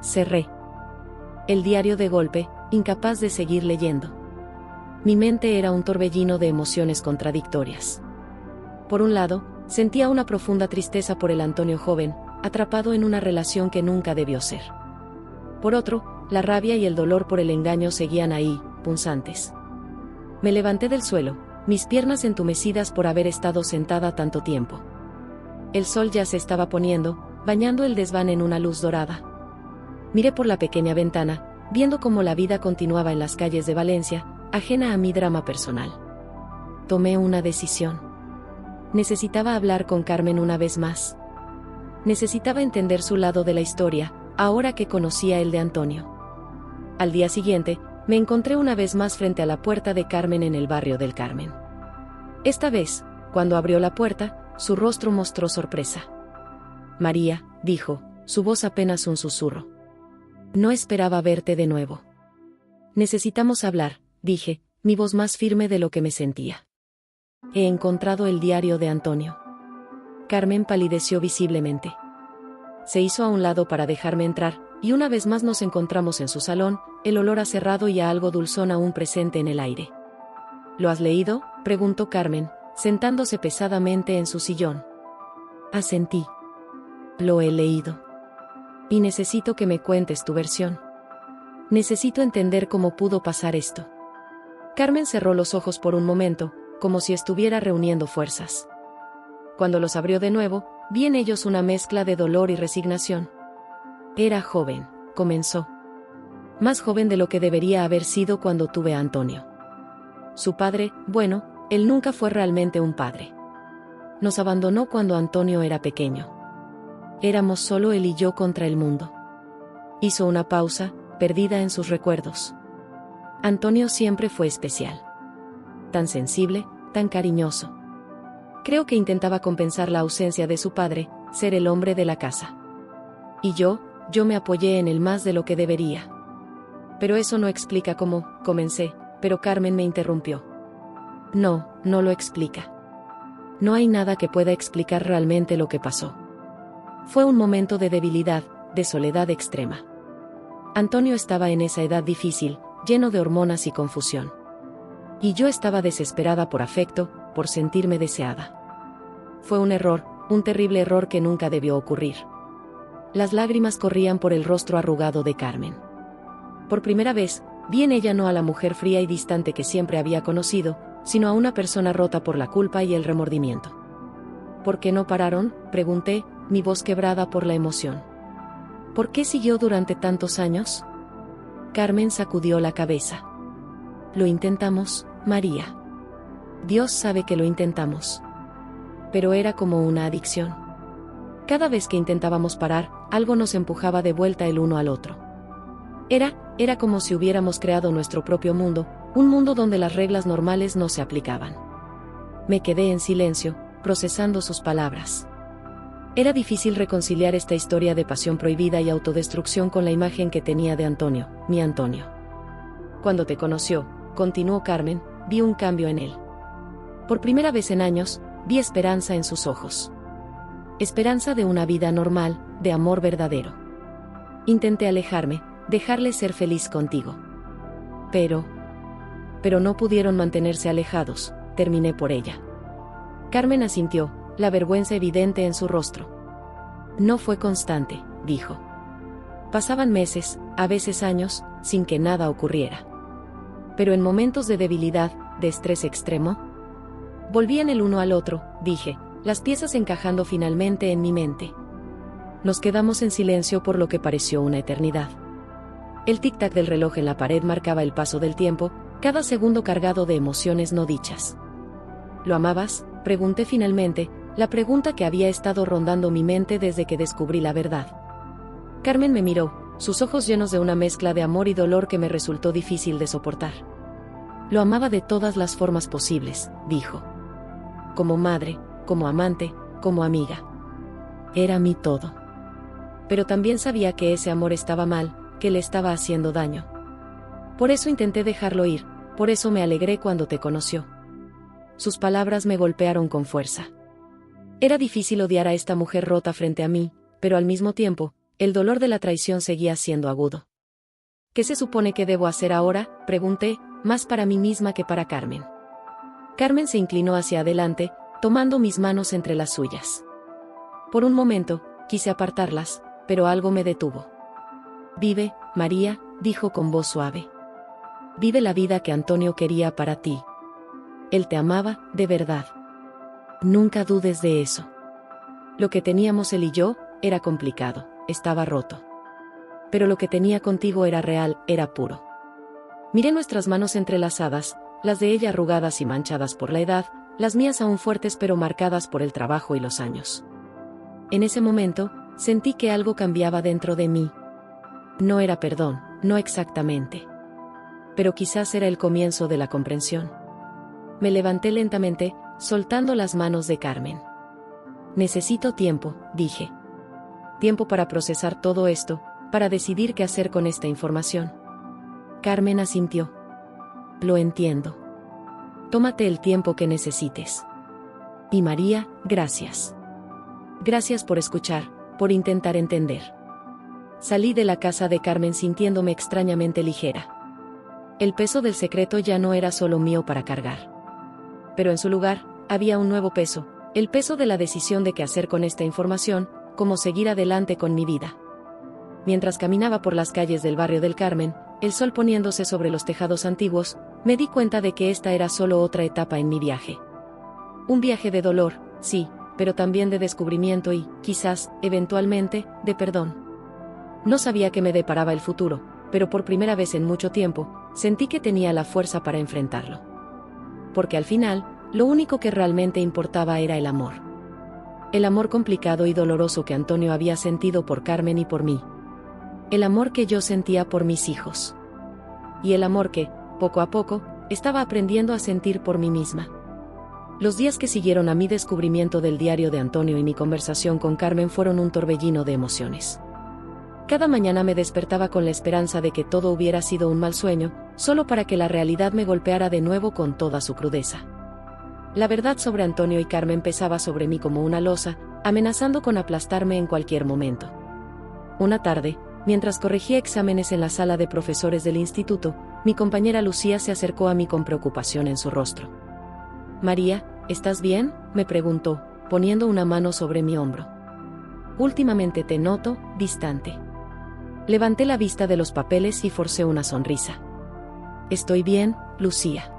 Cerré el diario de golpe, incapaz de seguir leyendo. Mi mente era un torbellino de emociones contradictorias. Por un lado, sentía una profunda tristeza por el Antonio joven, atrapado en una relación que nunca debió ser. Por otro, la rabia y el dolor por el engaño seguían ahí, punzantes. Me levanté del suelo, mis piernas entumecidas por haber estado sentada tanto tiempo. El sol ya se estaba poniendo, bañando el desván en una luz dorada. Miré por la pequeña ventana, viendo cómo la vida continuaba en las calles de Valencia, ajena a mi drama personal. Tomé una decisión. Necesitaba hablar con Carmen una vez más. Necesitaba entender su lado de la historia, ahora que conocía el de Antonio. Al día siguiente, Me encontré una vez más frente a la puerta de Carmen en el barrio del Carmen. Esta vez, cuando abrió la puerta, su rostro mostró sorpresa. María, dijo, su voz apenas un susurro. No esperaba verte de nuevo. Necesitamos hablar, dije, mi voz más firme de lo que me sentía. He encontrado el diario de Antonio. Carmen palideció visiblemente. Se hizo a un lado para dejarme entrar, y una vez más nos encontramos en su salón, el olor a cerrado y a algo dulzón aún presente en el aire. ¿Lo has leído?, preguntó Carmen, sentándose pesadamente en su sillón. Asentí. Lo he leído. Y necesito que me cuentes tu versión. Necesito entender cómo pudo pasar esto. Carmen cerró los ojos por un momento, como si estuviera reuniendo fuerzas. Cuando los abrió de nuevo, vi en ellos una mezcla de dolor y resignación. Era joven, comenzó. Más joven de lo que debería haber sido cuando tuve a Antonio. Su padre, bueno, él nunca fue realmente un padre. Nos abandonó cuando Antonio era pequeño. Éramos solo él y yo contra el mundo. Hizo una pausa, perdida en sus recuerdos. Antonio siempre fue especial. Tan sensible, tan cariñoso. Creo que intentaba compensar la ausencia de su padre, ser el hombre de la casa. Y yo me apoyé en él más de lo que debería. Pero eso no explica cómo, comencé, pero Carmen me interrumpió. No lo explica. No hay nada que pueda explicar realmente lo que pasó. Fue un momento de debilidad, de soledad extrema. Antonio estaba en esa edad difícil, lleno de hormonas y confusión. Y yo estaba desesperada por afecto, por sentirme deseada. Fue un error, un terrible error que nunca debió ocurrir. Las lágrimas corrían por el rostro arrugado de Carmen. Por primera vez, vi en ella no a la mujer fría y distante que siempre había conocido, sino a una persona rota por la culpa y el remordimiento. ¿Por qué no pararon?, pregunté, mi voz quebrada por la emoción. ¿Por qué siguió durante tantos años? Carmen sacudió la cabeza. Lo intentamos, María. Dios sabe que lo intentamos. Pero era como una adicción. Cada vez que intentábamos parar, algo nos empujaba de vuelta el uno al otro. Era como si hubiéramos creado nuestro propio mundo, un mundo donde las reglas normales no se aplicaban. Me quedé en silencio, procesando sus palabras. Era difícil reconciliar esta historia de pasión prohibida y autodestrucción con la imagen que tenía de Antonio, mi Antonio. Cuando te conoció, continuó Carmen, vi un cambio en él. Por primera vez en años, vi esperanza en sus ojos. Esperanza de una vida normal, de amor verdadero. Intenté alejarme, dejarle ser feliz contigo. Pero no pudieron mantenerse alejados, terminé por ella. Carmen asintió, la vergüenza evidente en su rostro. No fue constante, dijo. Pasaban meses, a veces años, sin que nada ocurriera. Pero en momentos de debilidad, de estrés extremo, volvían el uno al otro, dije, las piezas encajando finalmente en mi mente. Nos quedamos en silencio por lo que pareció una eternidad. El tic-tac del reloj en la pared marcaba el paso del tiempo, cada segundo cargado de emociones no dichas. ¿Lo amabas?, pregunté finalmente, la pregunta que había estado rondando mi mente desde que descubrí la verdad. Carmen me miró, sus ojos llenos de una mezcla de amor y dolor que me resultó difícil de soportar. Lo amaba de todas las formas posibles, dijo. Como madre, como amante, como amiga. Era mi todo. Pero también sabía que ese amor estaba mal, que le estaba haciendo daño. Por eso intenté dejarlo ir, por eso me alegré cuando te conoció. Sus palabras me golpearon con fuerza. Era difícil odiar a esta mujer rota frente a mí, pero al mismo tiempo, el dolor de la traición seguía siendo agudo. ¿Qué se supone que debo hacer ahora?, pregunté, más para mí misma que para Carmen. Carmen se inclinó hacia adelante, tomando mis manos entre las suyas. Por un momento, quise apartarlas, pero algo me detuvo. Vive, María, dijo con voz suave. Vive la vida que Antonio quería para ti. Él te amaba, de verdad. Nunca dudes de eso. Lo que teníamos él y yo, era complicado, estaba roto. Pero lo que tenía contigo era real, era puro. Miré nuestras manos entrelazadas, las de ella arrugadas y manchadas por la edad, las mías aún fuertes pero marcadas por el trabajo y los años. En ese momento, sentí que algo cambiaba dentro de mí. No era perdón, no exactamente. pero quizás era el comienzo de la comprensión. Me levanté lentamente, soltando las manos de Carmen. Necesito tiempo, dije. Tiempo para procesar todo esto, para decidir qué hacer con esta información. Carmen asintió. Lo entiendo. Tómate el tiempo que necesites. Y María, gracias. Gracias por escuchar, por intentar entender. Salí de la casa de Carmen sintiéndome extrañamente ligera. El peso del secreto ya no era solo mío para cargar. Pero en su lugar, había un nuevo peso, el peso de la decisión de qué hacer con esta información, cómo seguir adelante con mi vida. Mientras caminaba por las calles del barrio del Carmen, el sol poniéndose sobre los tejados antiguos, me di cuenta de que esta era solo otra etapa en mi viaje. Un viaje de dolor, sí, pero también de descubrimiento y, quizás, eventualmente, de perdón. No sabía qué me deparaba el futuro, pero por primera vez en mucho tiempo, sentí que tenía la fuerza para enfrentarlo. Porque al final, lo único que realmente importaba era el amor. El amor complicado y doloroso que Antonio había sentido por Carmen y por mí. El amor que yo sentía por mis hijos. Y el amor que, poco a poco, estaba aprendiendo a sentir por mí misma. Los días que siguieron a mi descubrimiento del diario de Antonio y mi conversación con Carmen fueron un torbellino de emociones. Cada mañana me despertaba con la esperanza de que todo hubiera sido un mal sueño, solo para que la realidad me golpeara de nuevo con toda su crudeza. La verdad sobre Antonio y Carmen pesaba sobre mí como una losa, amenazando con aplastarme en cualquier momento. Una tarde, mientras corregía exámenes en la sala de profesores del instituto, mi compañera Lucía se acercó a mí con preocupación en su rostro. «María, ¿estás bien?», me preguntó, poniendo una mano sobre mi hombro. «Últimamente te noto distante». Levanté la vista de los papeles y forcé una sonrisa. «Estoy bien, Lucía.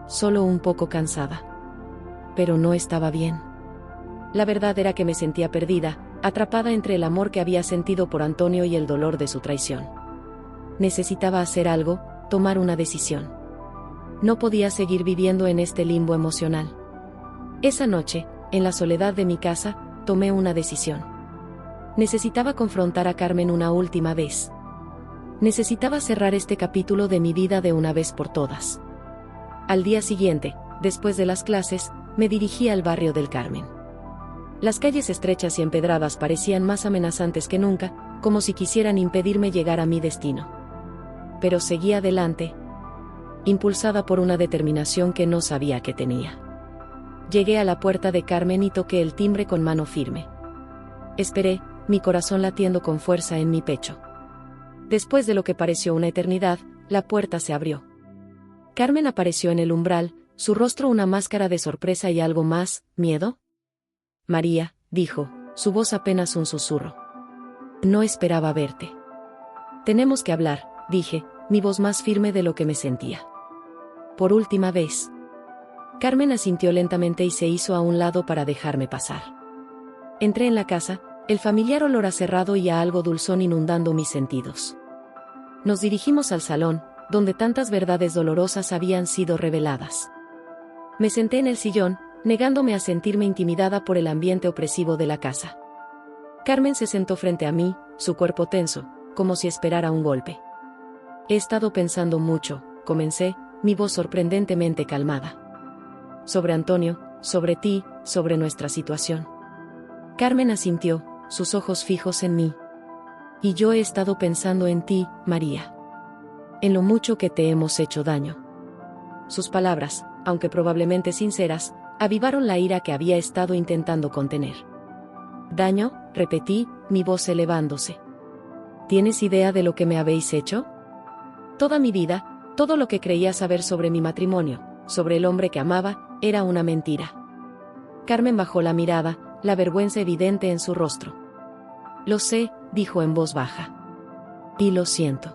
Solo un poco cansada». Pero no estaba bien. La verdad era que me sentía perdida, atrapada entre el amor que había sentido por Antonio y el dolor de su traición. Necesitaba hacer algo, tomar una decisión. No podía seguir viviendo en este limbo emocional. Esa noche, en la soledad de mi casa, tomé una decisión. Necesitaba confrontar a Carmen una última vez. Necesitaba cerrar este capítulo de mi vida de una vez por todas. Al día siguiente, después de las clases, me dirigí al barrio del Carmen. Las calles estrechas y empedradas parecían más amenazantes que nunca, como si quisieran impedirme llegar a mi destino. Pero seguí adelante, impulsada por una determinación que no sabía que tenía. Llegué a la puerta de Carmen y toqué el timbre con mano firme. Esperé, mi corazón latiendo con fuerza en mi pecho. Después de lo que pareció una eternidad, la puerta se abrió. Carmen apareció en el umbral, su rostro una máscara de sorpresa y algo más, ¿miedo? «María», dijo, su voz apenas un susurro. «No esperaba verte». «Tenemos que hablar», dije, mi voz más firme de lo que me sentía. «Por última vez». Carmen asintió lentamente y se hizo a un lado para dejarme pasar. Entré en la casa, el familiar olor a cerrado y a algo dulzón inundando mis sentidos. Nos dirigimos al salón, donde tantas verdades dolorosas habían sido reveladas. Me senté en el sillón, negándome a sentirme intimidada por el ambiente opresivo de la casa. Carmen se sentó frente a mí, su cuerpo tenso, como si esperara un golpe. «He estado pensando mucho», comencé, mi voz sorprendentemente calmada. «Sobre Antonio, sobre ti, sobre nuestra situación». Carmen asintió, sus ojos fijos en mí. «Y yo he estado pensando en ti, María. En lo mucho que te hemos hecho daño». Sus palabras, aunque probablemente sinceras, avivaron la ira que había estado intentando contener. «¿Daño?», repetí, mi voz elevándose. «¿Tienes idea de lo que me habéis hecho? Toda mi vida, todo lo que creía saber sobre mi matrimonio, sobre el hombre que amaba, era una mentira». Carmen bajó la mirada, la vergüenza evidente en su rostro. «Lo sé», dijo en voz baja. «Y lo siento.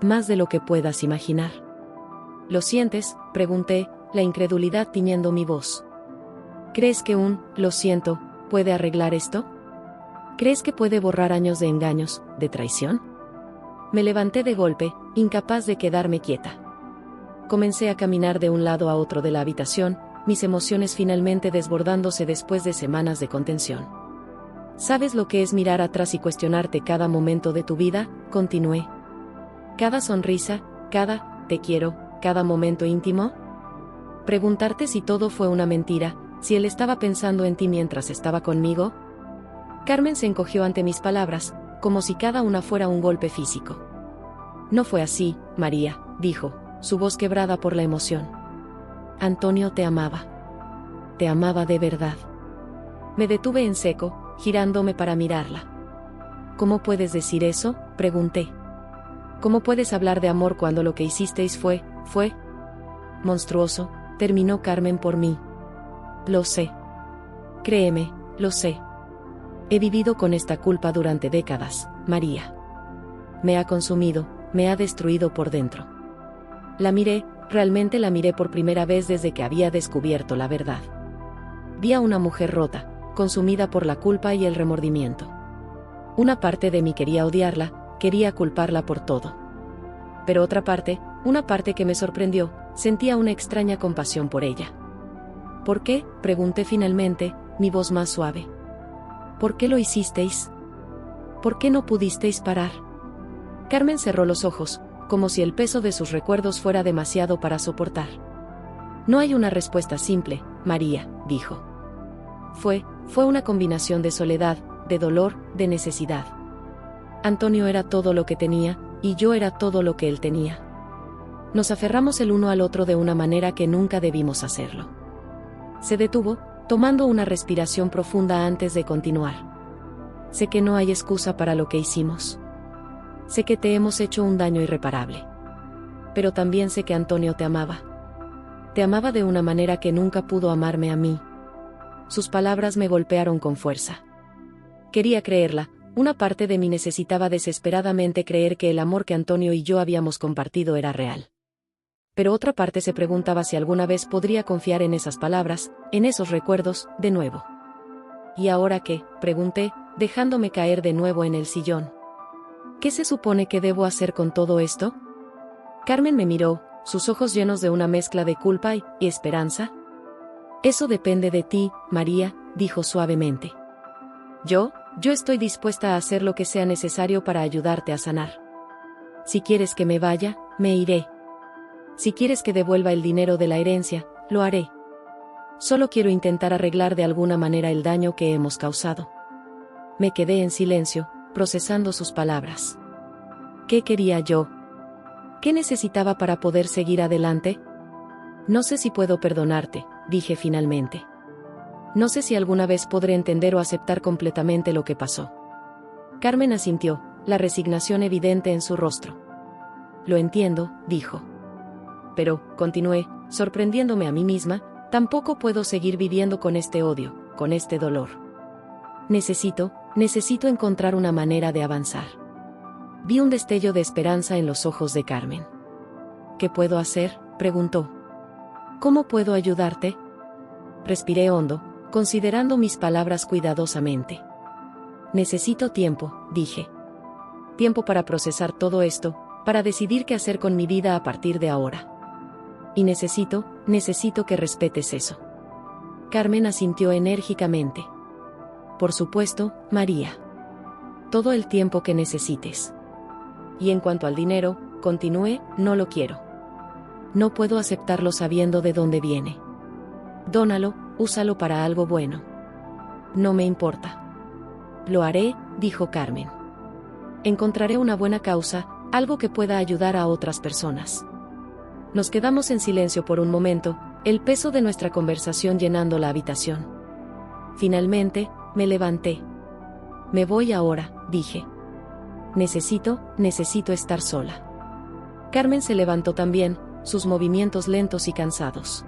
Más de lo que puedas imaginar». «¿Lo sientes?», pregunté, la incredulidad tiñendo mi voz. «¿Crees que un «lo siento» puede arreglar esto? ¿Crees que puede borrar años de engaños, de traición?» Me levanté de golpe, incapaz de quedarme quieta. Comencé a caminar de un lado a otro de la habitación, mis emociones finalmente desbordándose después de semanas de contención. «¿Sabes lo que es mirar atrás y cuestionarte cada momento de tu vida?», continué. «Cada sonrisa, cada te quiero, cada momento íntimo? Preguntarte si todo fue una mentira, si él estaba pensando en ti mientras estaba conmigo. Carmen se encogió ante mis palabras, como si cada una fuera un golpe físico. No fue así, María, dijo, su voz quebrada por la emoción. Antonio te amaba. Te amaba de verdad. Me detuve en seco, girándome para mirarla. ¿Cómo puedes decir eso?, pregunté. ¿Cómo puedes hablar de amor cuando lo que hicisteis fue monstruoso? Terminó Carmen por mí. Lo sé. Créeme, lo sé. He vivido con esta culpa durante décadas, María. Me ha consumido, me ha destruido por dentro. La miré, realmente la miré por primera vez desde que había descubierto la verdad. Vi a una mujer rota, consumida por la culpa y el remordimiento. Una parte de mí quería odiarla, quería culparla por todo. Pero otra parte, una parte que me sorprendió, sentía una extraña compasión por ella. ¿Por qué?, pregunté finalmente, mi voz más suave. ¿Por qué lo hicisteis? ¿Por qué no pudisteis parar? Carmen cerró los ojos, como si el peso de sus recuerdos fuera demasiado para soportar. No hay una respuesta simple, María, dijo. Fue una combinación de soledad, de dolor, de necesidad. Antonio era todo lo que tenía, y yo era todo lo que él tenía. Nos aferramos el uno al otro de una manera que nunca debimos hacerlo. Se detuvo, tomando una respiración profunda antes de continuar. Sé que no hay excusa para lo que hicimos. Sé que te hemos hecho un daño irreparable. Pero también sé que Antonio te amaba. Te amaba de una manera que nunca pudo amarme a mí. Sus palabras me golpearon con fuerza. Quería creerla, una parte de mí necesitaba desesperadamente creer que el amor que Antonio y yo habíamos compartido era real. Pero otra parte se preguntaba si alguna vez podría confiar en esas palabras, en esos recuerdos, de nuevo. ¿Y ahora qué?, pregunté, dejándome caer de nuevo en el sillón. ¿Qué se supone que debo hacer con todo esto? Carmen me miró, sus ojos llenos de una mezcla de culpa y esperanza. Eso depende de ti, María, dijo suavemente. Yo estoy dispuesta a hacer lo que sea necesario para ayudarte a sanar. Si quieres que me vaya, me iré. Si quieres que devuelva el dinero de la herencia, lo haré. Solo quiero intentar arreglar de alguna manera el daño que hemos causado. Me quedé en silencio, procesando sus palabras. ¿Qué quería yo? ¿Qué necesitaba para poder seguir adelante? No sé si puedo perdonarte, dije finalmente. No sé si alguna vez podré entender o aceptar completamente lo que pasó. Carmen asintió, la resignación evidente en su rostro. Lo entiendo, dijo. Pero, continué, sorprendiéndome a mí misma, tampoco puedo seguir viviendo con este odio, con este dolor. Necesito encontrar una manera de avanzar. Vi un destello de esperanza en los ojos de Carmen. ¿Qué puedo hacer?, preguntó. ¿Cómo puedo ayudarte? Respiré hondo, considerando mis palabras cuidadosamente. Necesito tiempo, dije. Tiempo para procesar todo esto, para decidir qué hacer con mi vida a partir de ahora. Y necesito que respetes eso. Carmen asintió enérgicamente. Por supuesto, María. Todo el tiempo que necesites. Y en cuanto al dinero, continué, no lo quiero. No puedo aceptarlo sabiendo de dónde viene. Dónalo, úsalo para algo bueno. No me importa. Lo haré, dijo Carmen. Encontraré una buena causa, algo que pueda ayudar a otras personas. Nos quedamos en silencio por un momento, el peso de nuestra conversación llenando la habitación. Finalmente, me levanté. Me voy ahora, dije. Necesito estar sola. Carmen se levantó también, sus movimientos lentos y cansados.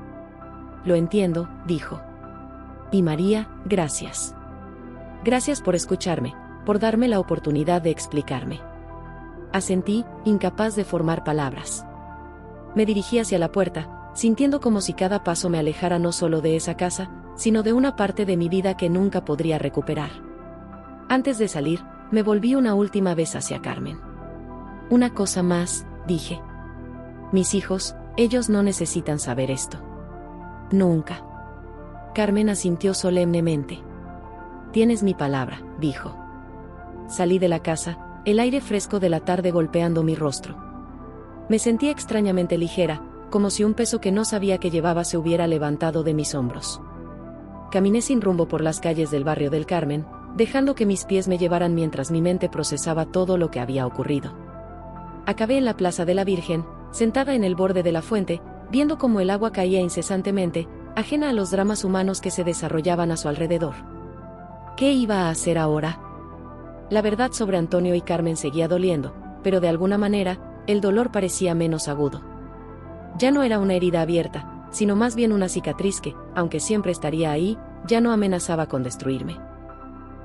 Lo entiendo, dijo. Y María, gracias. Gracias por escucharme, por darme la oportunidad de explicarme. Asentí, incapaz de formar palabras. Me dirigí hacia la puerta, sintiendo como si cada paso me alejara no solo de esa casa, sino de una parte de mi vida que nunca podría recuperar. Antes de salir, me volví una última vez hacia Carmen. Una cosa más, dije. Mis hijos, ellos no necesitan saber esto. Nunca. Carmen asintió solemnemente. Tienes mi palabra, dijo. Salí de la casa, el aire fresco de la tarde golpeando mi rostro. Me sentía extrañamente ligera, como si un peso que no sabía que llevaba se hubiera levantado de mis hombros. Caminé sin rumbo por las calles del barrio del Carmen, dejando que mis pies me llevaran mientras mi mente procesaba todo lo que había ocurrido. Acabé en la Plaza de la Virgen, sentada en el borde de la fuente, viendo cómo el agua caía incesantemente, ajena a los dramas humanos que se desarrollaban a su alrededor. ¿Qué iba a hacer ahora? La verdad sobre Antonio y Carmen seguía doliendo, pero de alguna manera, el dolor parecía menos agudo. Ya no era una herida abierta, sino más bien una cicatriz que, aunque siempre estaría ahí, ya no amenazaba con destruirme.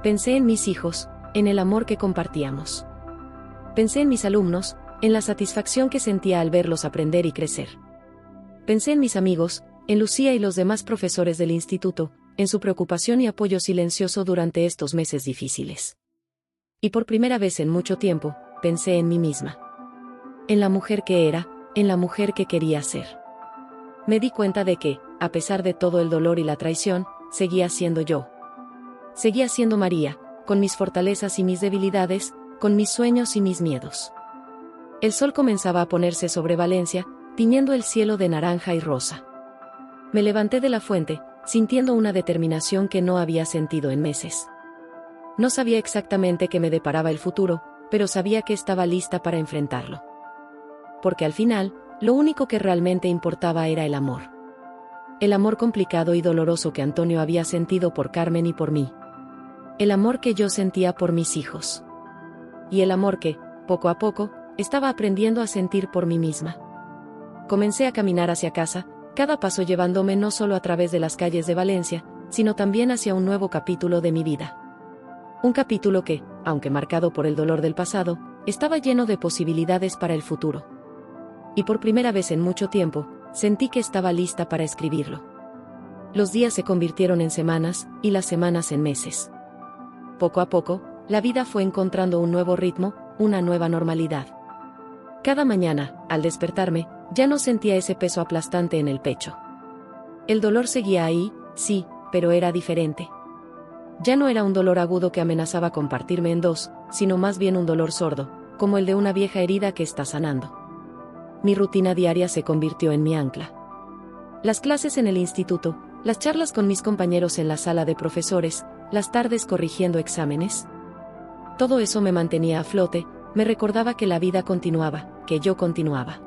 Pensé en mis hijos, en el amor que compartíamos. Pensé en mis alumnos, en la satisfacción que sentía al verlos aprender y crecer. Pensé en mis amigos, en Lucía y los demás profesores del instituto, en su preocupación y apoyo silencioso durante estos meses difíciles. Y por primera vez en mucho tiempo, pensé en mí misma. En la mujer que era, en la mujer que quería ser. Me di cuenta de que, a pesar de todo el dolor y la traición, seguía siendo yo. Seguía siendo María, con mis fortalezas y mis debilidades, con mis sueños y mis miedos. El sol comenzaba a ponerse sobre Valencia, tiñendo el cielo de naranja y rosa. Me levanté de la fuente, sintiendo una determinación que no había sentido en meses. No sabía exactamente qué me deparaba el futuro, pero sabía que estaba lista para enfrentarlo. Porque al final, lo único que realmente importaba era el amor. El amor complicado y doloroso que Antonio había sentido por Carmen y por mí. El amor que yo sentía por mis hijos. Y el amor que, poco a poco, estaba aprendiendo a sentir por mí misma. Comencé a caminar hacia casa, cada paso llevándome no solo a través de las calles de Valencia, sino también hacia un nuevo capítulo de mi vida. Un capítulo que, aunque marcado por el dolor del pasado, estaba lleno de posibilidades para el futuro. Y por primera vez en mucho tiempo, sentí que estaba lista para escribirlo. Los días se convirtieron en semanas, y las semanas en meses. Poco a poco, la vida fue encontrando un nuevo ritmo, una nueva normalidad. Cada mañana, al despertarme, ya no sentía ese peso aplastante en el pecho. El dolor seguía ahí, sí, pero era diferente. Ya no era un dolor agudo que amenazaba con partirme en dos, sino más bien un dolor sordo, como el de una vieja herida que está sanando. Mi rutina diaria se convirtió en mi ancla. Las clases en el instituto, las charlas con mis compañeros en la sala de profesores, las tardes corrigiendo exámenes. Todo eso me mantenía a flote, me recordaba que la vida continuaba, que yo continuaba.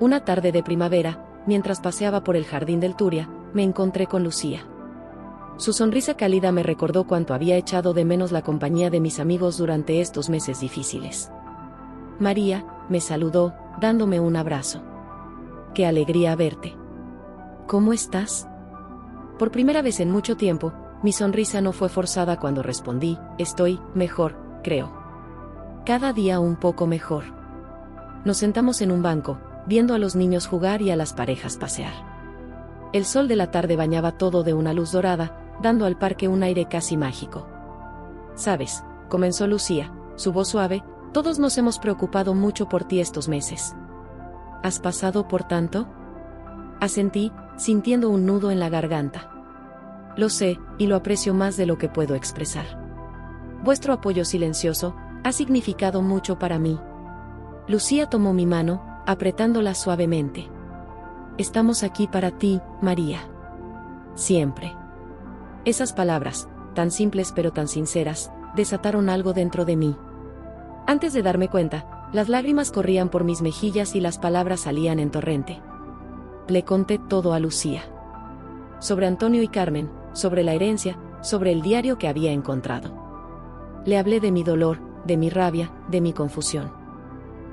Una tarde de primavera, mientras paseaba por el jardín del Turia, me encontré con Lucía. Su sonrisa cálida me recordó cuánto había echado de menos la compañía de mis amigos durante estos meses difíciles. María, me saludó, dándome un abrazo. ¡Qué alegría verte! ¿Cómo estás? Por primera vez en mucho tiempo, mi sonrisa no fue forzada cuando respondí, estoy mejor, creo. Cada día un poco mejor. Nos sentamos en un banco, viendo a los niños jugar y a las parejas pasear. El sol de la tarde bañaba todo de una luz dorada, dando al parque un aire casi mágico. ¿Sabes?, comenzó Lucía, su voz suave, todos nos hemos preocupado mucho por ti estos meses. ¿Has pasado por tanto? Asentí, sintiendo un nudo en la garganta. Lo sé, y lo aprecio más de lo que puedo expresar. Vuestro apoyo silencioso ha significado mucho para mí. Lucía tomó mi mano, apretándola suavemente. Estamos aquí para ti, María. Siempre. Esas palabras, tan simples pero tan sinceras, desataron algo dentro de mí. Antes de darme cuenta, las lágrimas corrían por mis mejillas y las palabras salían en torrente. Le conté todo a Lucía. Sobre Antonio y Carmen, sobre la herencia, sobre el diario que había encontrado. Le hablé de mi dolor, de mi rabia, de mi confusión.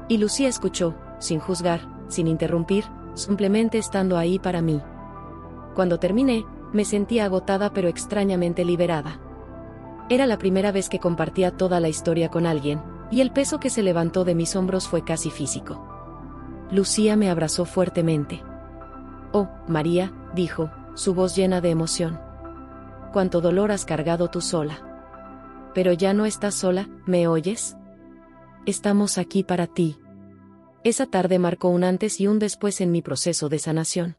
Y Lucía escuchó, sin juzgar, sin interrumpir, simplemente estando ahí para mí. Cuando terminé, me sentía agotada pero extrañamente liberada. Era la primera vez que compartía toda la historia con alguien, y el peso que se levantó de mis hombros fue casi físico. Lucía me abrazó fuertemente. Oh, María, dijo, su voz llena de emoción. Cuánto dolor has cargado tú sola. Pero ya no estás sola, ¿me oyes? Estamos aquí para ti. Esa tarde marcó un antes y un después en mi proceso de sanación.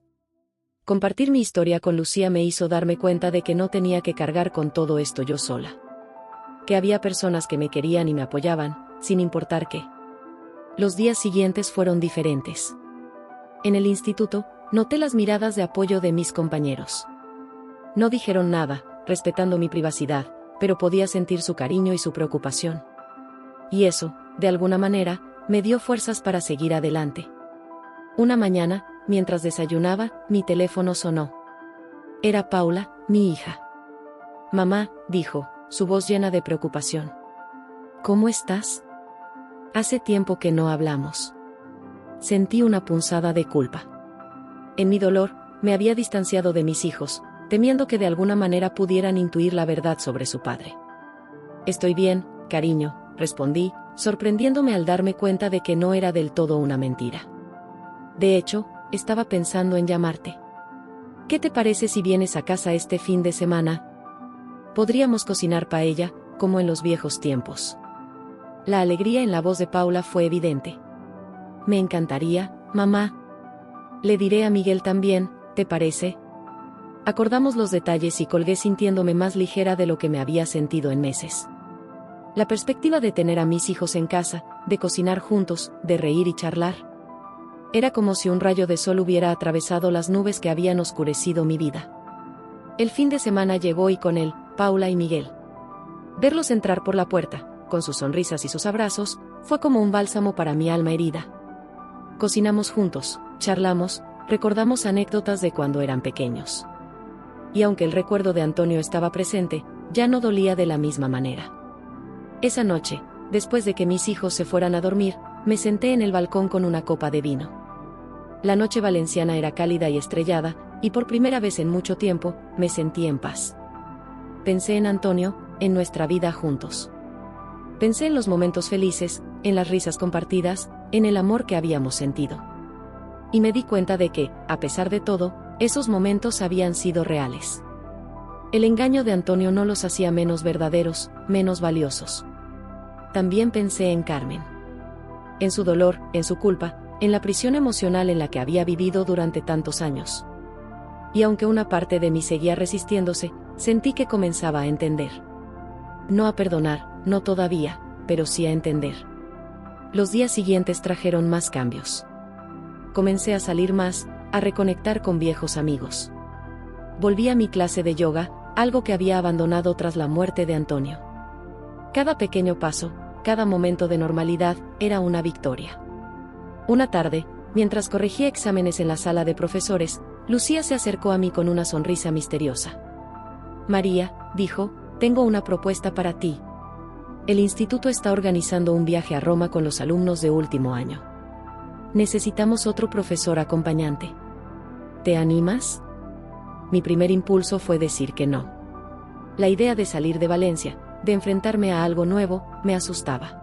Compartir mi historia con Lucía me hizo darme cuenta de que no tenía que cargar con todo esto yo sola. Que había personas que me querían y me apoyaban, sin importar qué. Los días siguientes fueron diferentes. En el instituto, noté las miradas de apoyo de mis compañeros. No dijeron nada, respetando mi privacidad, pero podía sentir su cariño y su preocupación. Y eso, de alguna manera, me dio fuerzas para seguir adelante. Una mañana, mientras desayunaba, mi teléfono sonó. Era Paula, mi hija. «Mamá», dijo, su voz llena de preocupación. «¿Cómo estás? Hace tiempo que no hablamos». Sentí una punzada de culpa. En mi dolor, me había distanciado de mis hijos, temiendo que de alguna manera pudieran intuir la verdad sobre su padre. «Estoy bien, cariño», respondí, sorprendiéndome al darme cuenta de que no era del todo una mentira. «De hecho, estaba pensando en llamarte. ¿Qué te parece si vienes a casa este fin de semana? Podríamos cocinar paella, como en los viejos tiempos». La alegría en la voz de Paula fue evidente. «Me encantaría, mamá. Le diré a Miguel también, ¿te parece?». Acordamos los detalles y colgué sintiéndome más ligera de lo que me había sentido en meses. La perspectiva de tener a mis hijos en casa, de cocinar juntos, de reír y charlar. Era como si un rayo de sol hubiera atravesado las nubes que habían oscurecido mi vida. El fin de semana llegó y con él, Paula y Miguel. Verlos entrar por la puerta, con sus sonrisas y sus abrazos, fue como un bálsamo para mi alma herida. Cocinamos juntos, charlamos, recordamos anécdotas de cuando eran pequeños. Y aunque el recuerdo de Antonio estaba presente, ya no dolía de la misma manera. Esa noche, después de que mis hijos se fueran a dormir, me senté en el balcón con una copa de vino. La noche valenciana era cálida y estrellada, y por primera vez en mucho tiempo, me sentí en paz. Pensé en Antonio, en nuestra vida juntos. Pensé en los momentos felices, en las risas compartidas, en el amor que habíamos sentido. Y me di cuenta de que, a pesar de todo, esos momentos habían sido reales. El engaño de Antonio no los hacía menos verdaderos, menos valiosos. También pensé en Carmen. En su dolor, en su culpa, en la prisión emocional en la que había vivido durante tantos años. Y aunque una parte de mí seguía resistiéndose, sentí que comenzaba a entender. No a perdonar, no todavía, pero sí a entender. Los días siguientes trajeron más cambios. Comencé a salir más, a reconectar con viejos amigos. Volví a mi clase de yoga, algo que había abandonado tras la muerte de Antonio. Cada pequeño paso, cada momento de normalidad, era una victoria. Una tarde, mientras corregía exámenes en la sala de profesores, Lucía se acercó a mí con una sonrisa misteriosa. «María», dijo, «tengo una propuesta para ti. El instituto está organizando un viaje a Roma con los alumnos de último año. Necesitamos otro profesor acompañante. ¿Te animas?». Mi primer impulso fue decir que no. La idea de salir de Valencia, de enfrentarme a algo nuevo, me asustaba.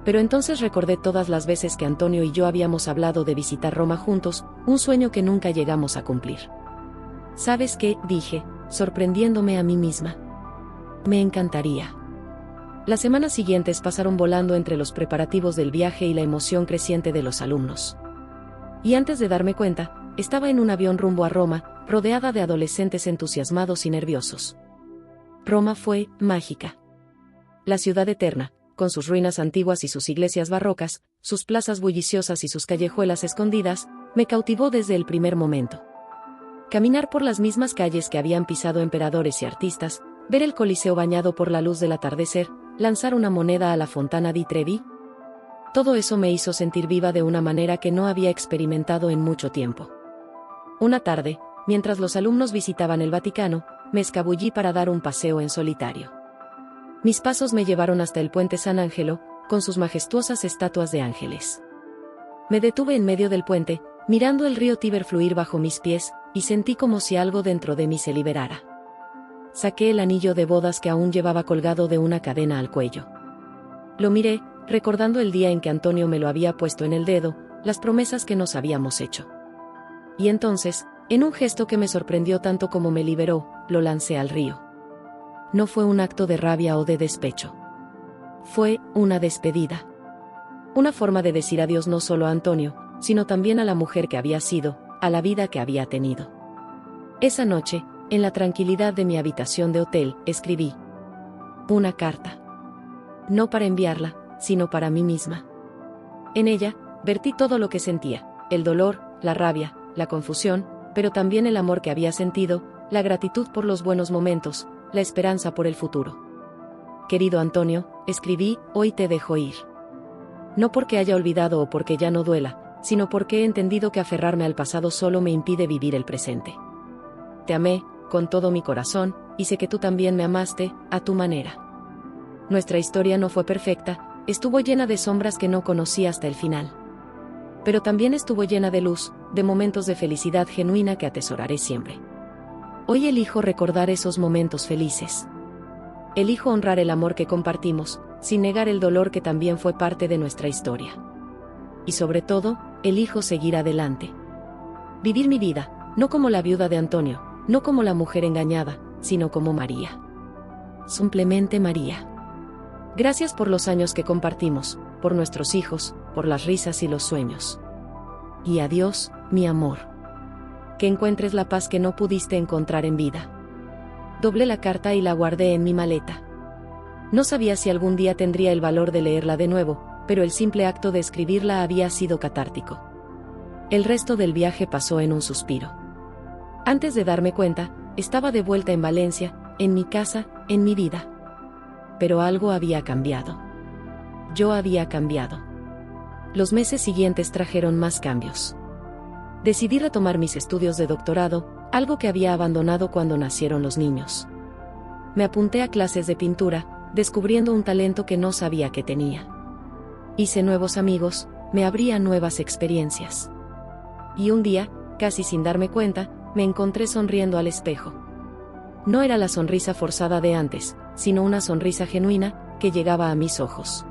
Pero entonces recordé todas las veces que Antonio y yo habíamos hablado de visitar Roma juntos, un sueño que nunca llegamos a cumplir. «¿Sabes qué?», dije, sorprendiéndome a mí misma. «Me encantaría». Las semanas siguientes pasaron volando entre los preparativos del viaje y la emoción creciente de los alumnos. Y antes de darme cuenta, estaba en un avión rumbo a Roma, rodeada de adolescentes entusiasmados y nerviosos. Roma fue mágica. La ciudad eterna, con sus ruinas antiguas y sus iglesias barrocas, sus plazas bulliciosas y sus callejuelas escondidas, me cautivó desde el primer momento. Caminar por las mismas calles que habían pisado emperadores y artistas, ver el Coliseo bañado por la luz del atardecer, lanzar una moneda a la Fontana di Trevi. Todo eso me hizo sentir viva de una manera que no había experimentado en mucho tiempo. Una tarde, mientras los alumnos visitaban el Vaticano, me escabullí para dar un paseo en solitario. Mis pasos me llevaron hasta el puente San Angelo, con sus majestuosas estatuas de ángeles. Me detuve en medio del puente, mirando el río Tíber fluir bajo mis pies, y sentí como si algo dentro de mí se liberara. Saqué el anillo de bodas que aún llevaba colgado de una cadena al cuello. Lo miré, recordando el día en que Antonio me lo había puesto en el dedo, las promesas que nos habíamos hecho. Y entonces, en un gesto que me sorprendió tanto como me liberó, lo lancé al río. No fue un acto de rabia o de despecho. Fue una despedida. Una forma de decir adiós no solo a Antonio, sino también a la mujer que había sido, a la vida que había tenido. Esa noche, en la tranquilidad de mi habitación de hotel, escribí una carta. No para enviarla, sino para mí misma. En ella, vertí todo lo que sentía, el dolor, la rabia, la confusión, pero también el amor que había sentido, la gratitud por los buenos momentos, la esperanza por el futuro. Querido Antonio, escribí, hoy te dejo ir. No porque haya olvidado o porque ya no duela, sino porque he entendido que aferrarme al pasado solo me impide vivir el presente. Te amé, con todo mi corazón, y sé que tú también me amaste, a tu manera. Nuestra historia no fue perfecta, estuvo llena de sombras que no conocí hasta el final. Pero también estuvo llena de luz, de momentos de felicidad genuina que atesoraré siempre. Hoy elijo recordar esos momentos felices. Elijo honrar el amor que compartimos, sin negar el dolor que también fue parte de nuestra historia. Y sobre todo, elijo seguir adelante. Vivir mi vida, no como la viuda de Antonio, no como la mujer engañada, sino como María. Simplemente María. Gracias por los años que compartimos, por nuestros hijos, por las risas y los sueños. Y adiós, mi amor. Que encuentres la paz que no pudiste encontrar en vida. Doblé la carta y la guardé en mi maleta. No sabía si algún día tendría el valor de leerla de nuevo, pero el simple acto de escribirla había sido catártico. El resto del viaje pasó en un suspiro. Antes de darme cuenta, estaba de vuelta en Valencia, en mi casa, en mi vida. Pero algo había cambiado. Yo había cambiado. Los meses siguientes trajeron más cambios. Decidí retomar mis estudios de doctorado, algo que había abandonado cuando nacieron los niños. Me apunté a clases de pintura, descubriendo un talento que no sabía que tenía. Hice nuevos amigos, me abrí a nuevas experiencias. Y un día, casi sin darme cuenta, me encontré sonriendo al espejo. No era la sonrisa forzada de antes, sino una sonrisa genuina, que llegaba a mis ojos.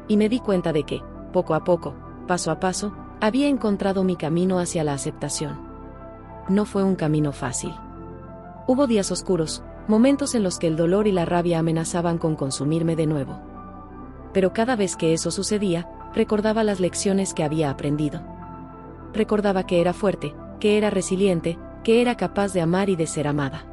Y me di cuenta de que, poco a poco, paso a paso, había encontrado mi camino hacia la aceptación. No fue un camino fácil. Hubo días oscuros, momentos en los que el dolor y la rabia amenazaban con consumirme de nuevo. Pero cada vez que eso sucedía, recordaba las lecciones que había aprendido. Recordaba que era fuerte, que era resiliente, que era capaz de amar y de ser amada.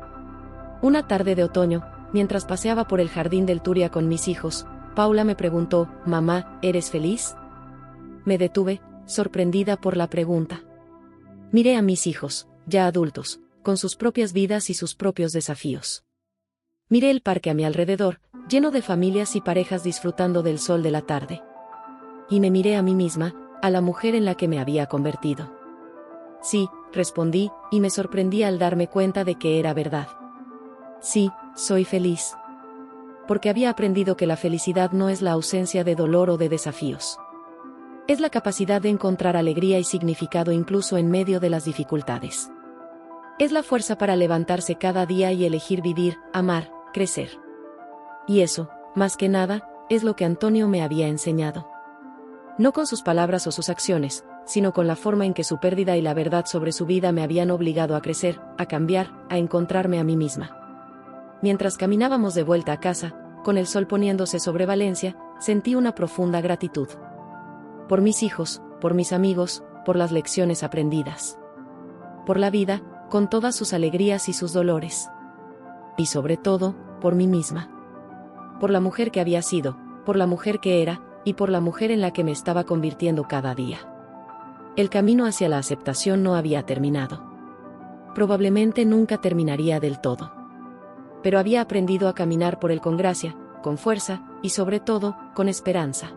Una tarde de otoño, mientras paseaba por el jardín del Turia con mis hijos, Paula me preguntó, «Mamá, ¿eres feliz?». Me detuve, sorprendida por la pregunta. Miré a mis hijos, ya adultos, con sus propias vidas y sus propios desafíos. Miré el parque a mi alrededor, lleno de familias y parejas disfrutando del sol de la tarde. Y me miré a mí misma, a la mujer en la que me había convertido. Sí, respondí, y me sorprendí al darme cuenta de que era verdad. Sí, soy feliz. Porque había aprendido que la felicidad no es la ausencia de dolor o de desafíos. Es la capacidad de encontrar alegría y significado incluso en medio de las dificultades. Es la fuerza para levantarse cada día y elegir vivir, amar, crecer. Y eso, más que nada, es lo que Antonio me había enseñado. No con sus palabras o sus acciones, sino con la forma en que su pérdida y la verdad sobre su vida me habían obligado a crecer, a cambiar, a encontrarme a mí misma. Mientras caminábamos de vuelta a casa, con el sol poniéndose sobre Valencia, sentí una profunda gratitud. Por mis hijos, por mis amigos, por las lecciones aprendidas. Por la vida, con todas sus alegrías y sus dolores. Y sobre todo, por mí misma. Por la mujer que había sido, por la mujer que era, y por la mujer en la que me estaba convirtiendo cada día. El camino hacia la aceptación no había terminado. Probablemente nunca terminaría del todo. Pero había aprendido a caminar por él con gracia, con fuerza, y sobre todo, con esperanza.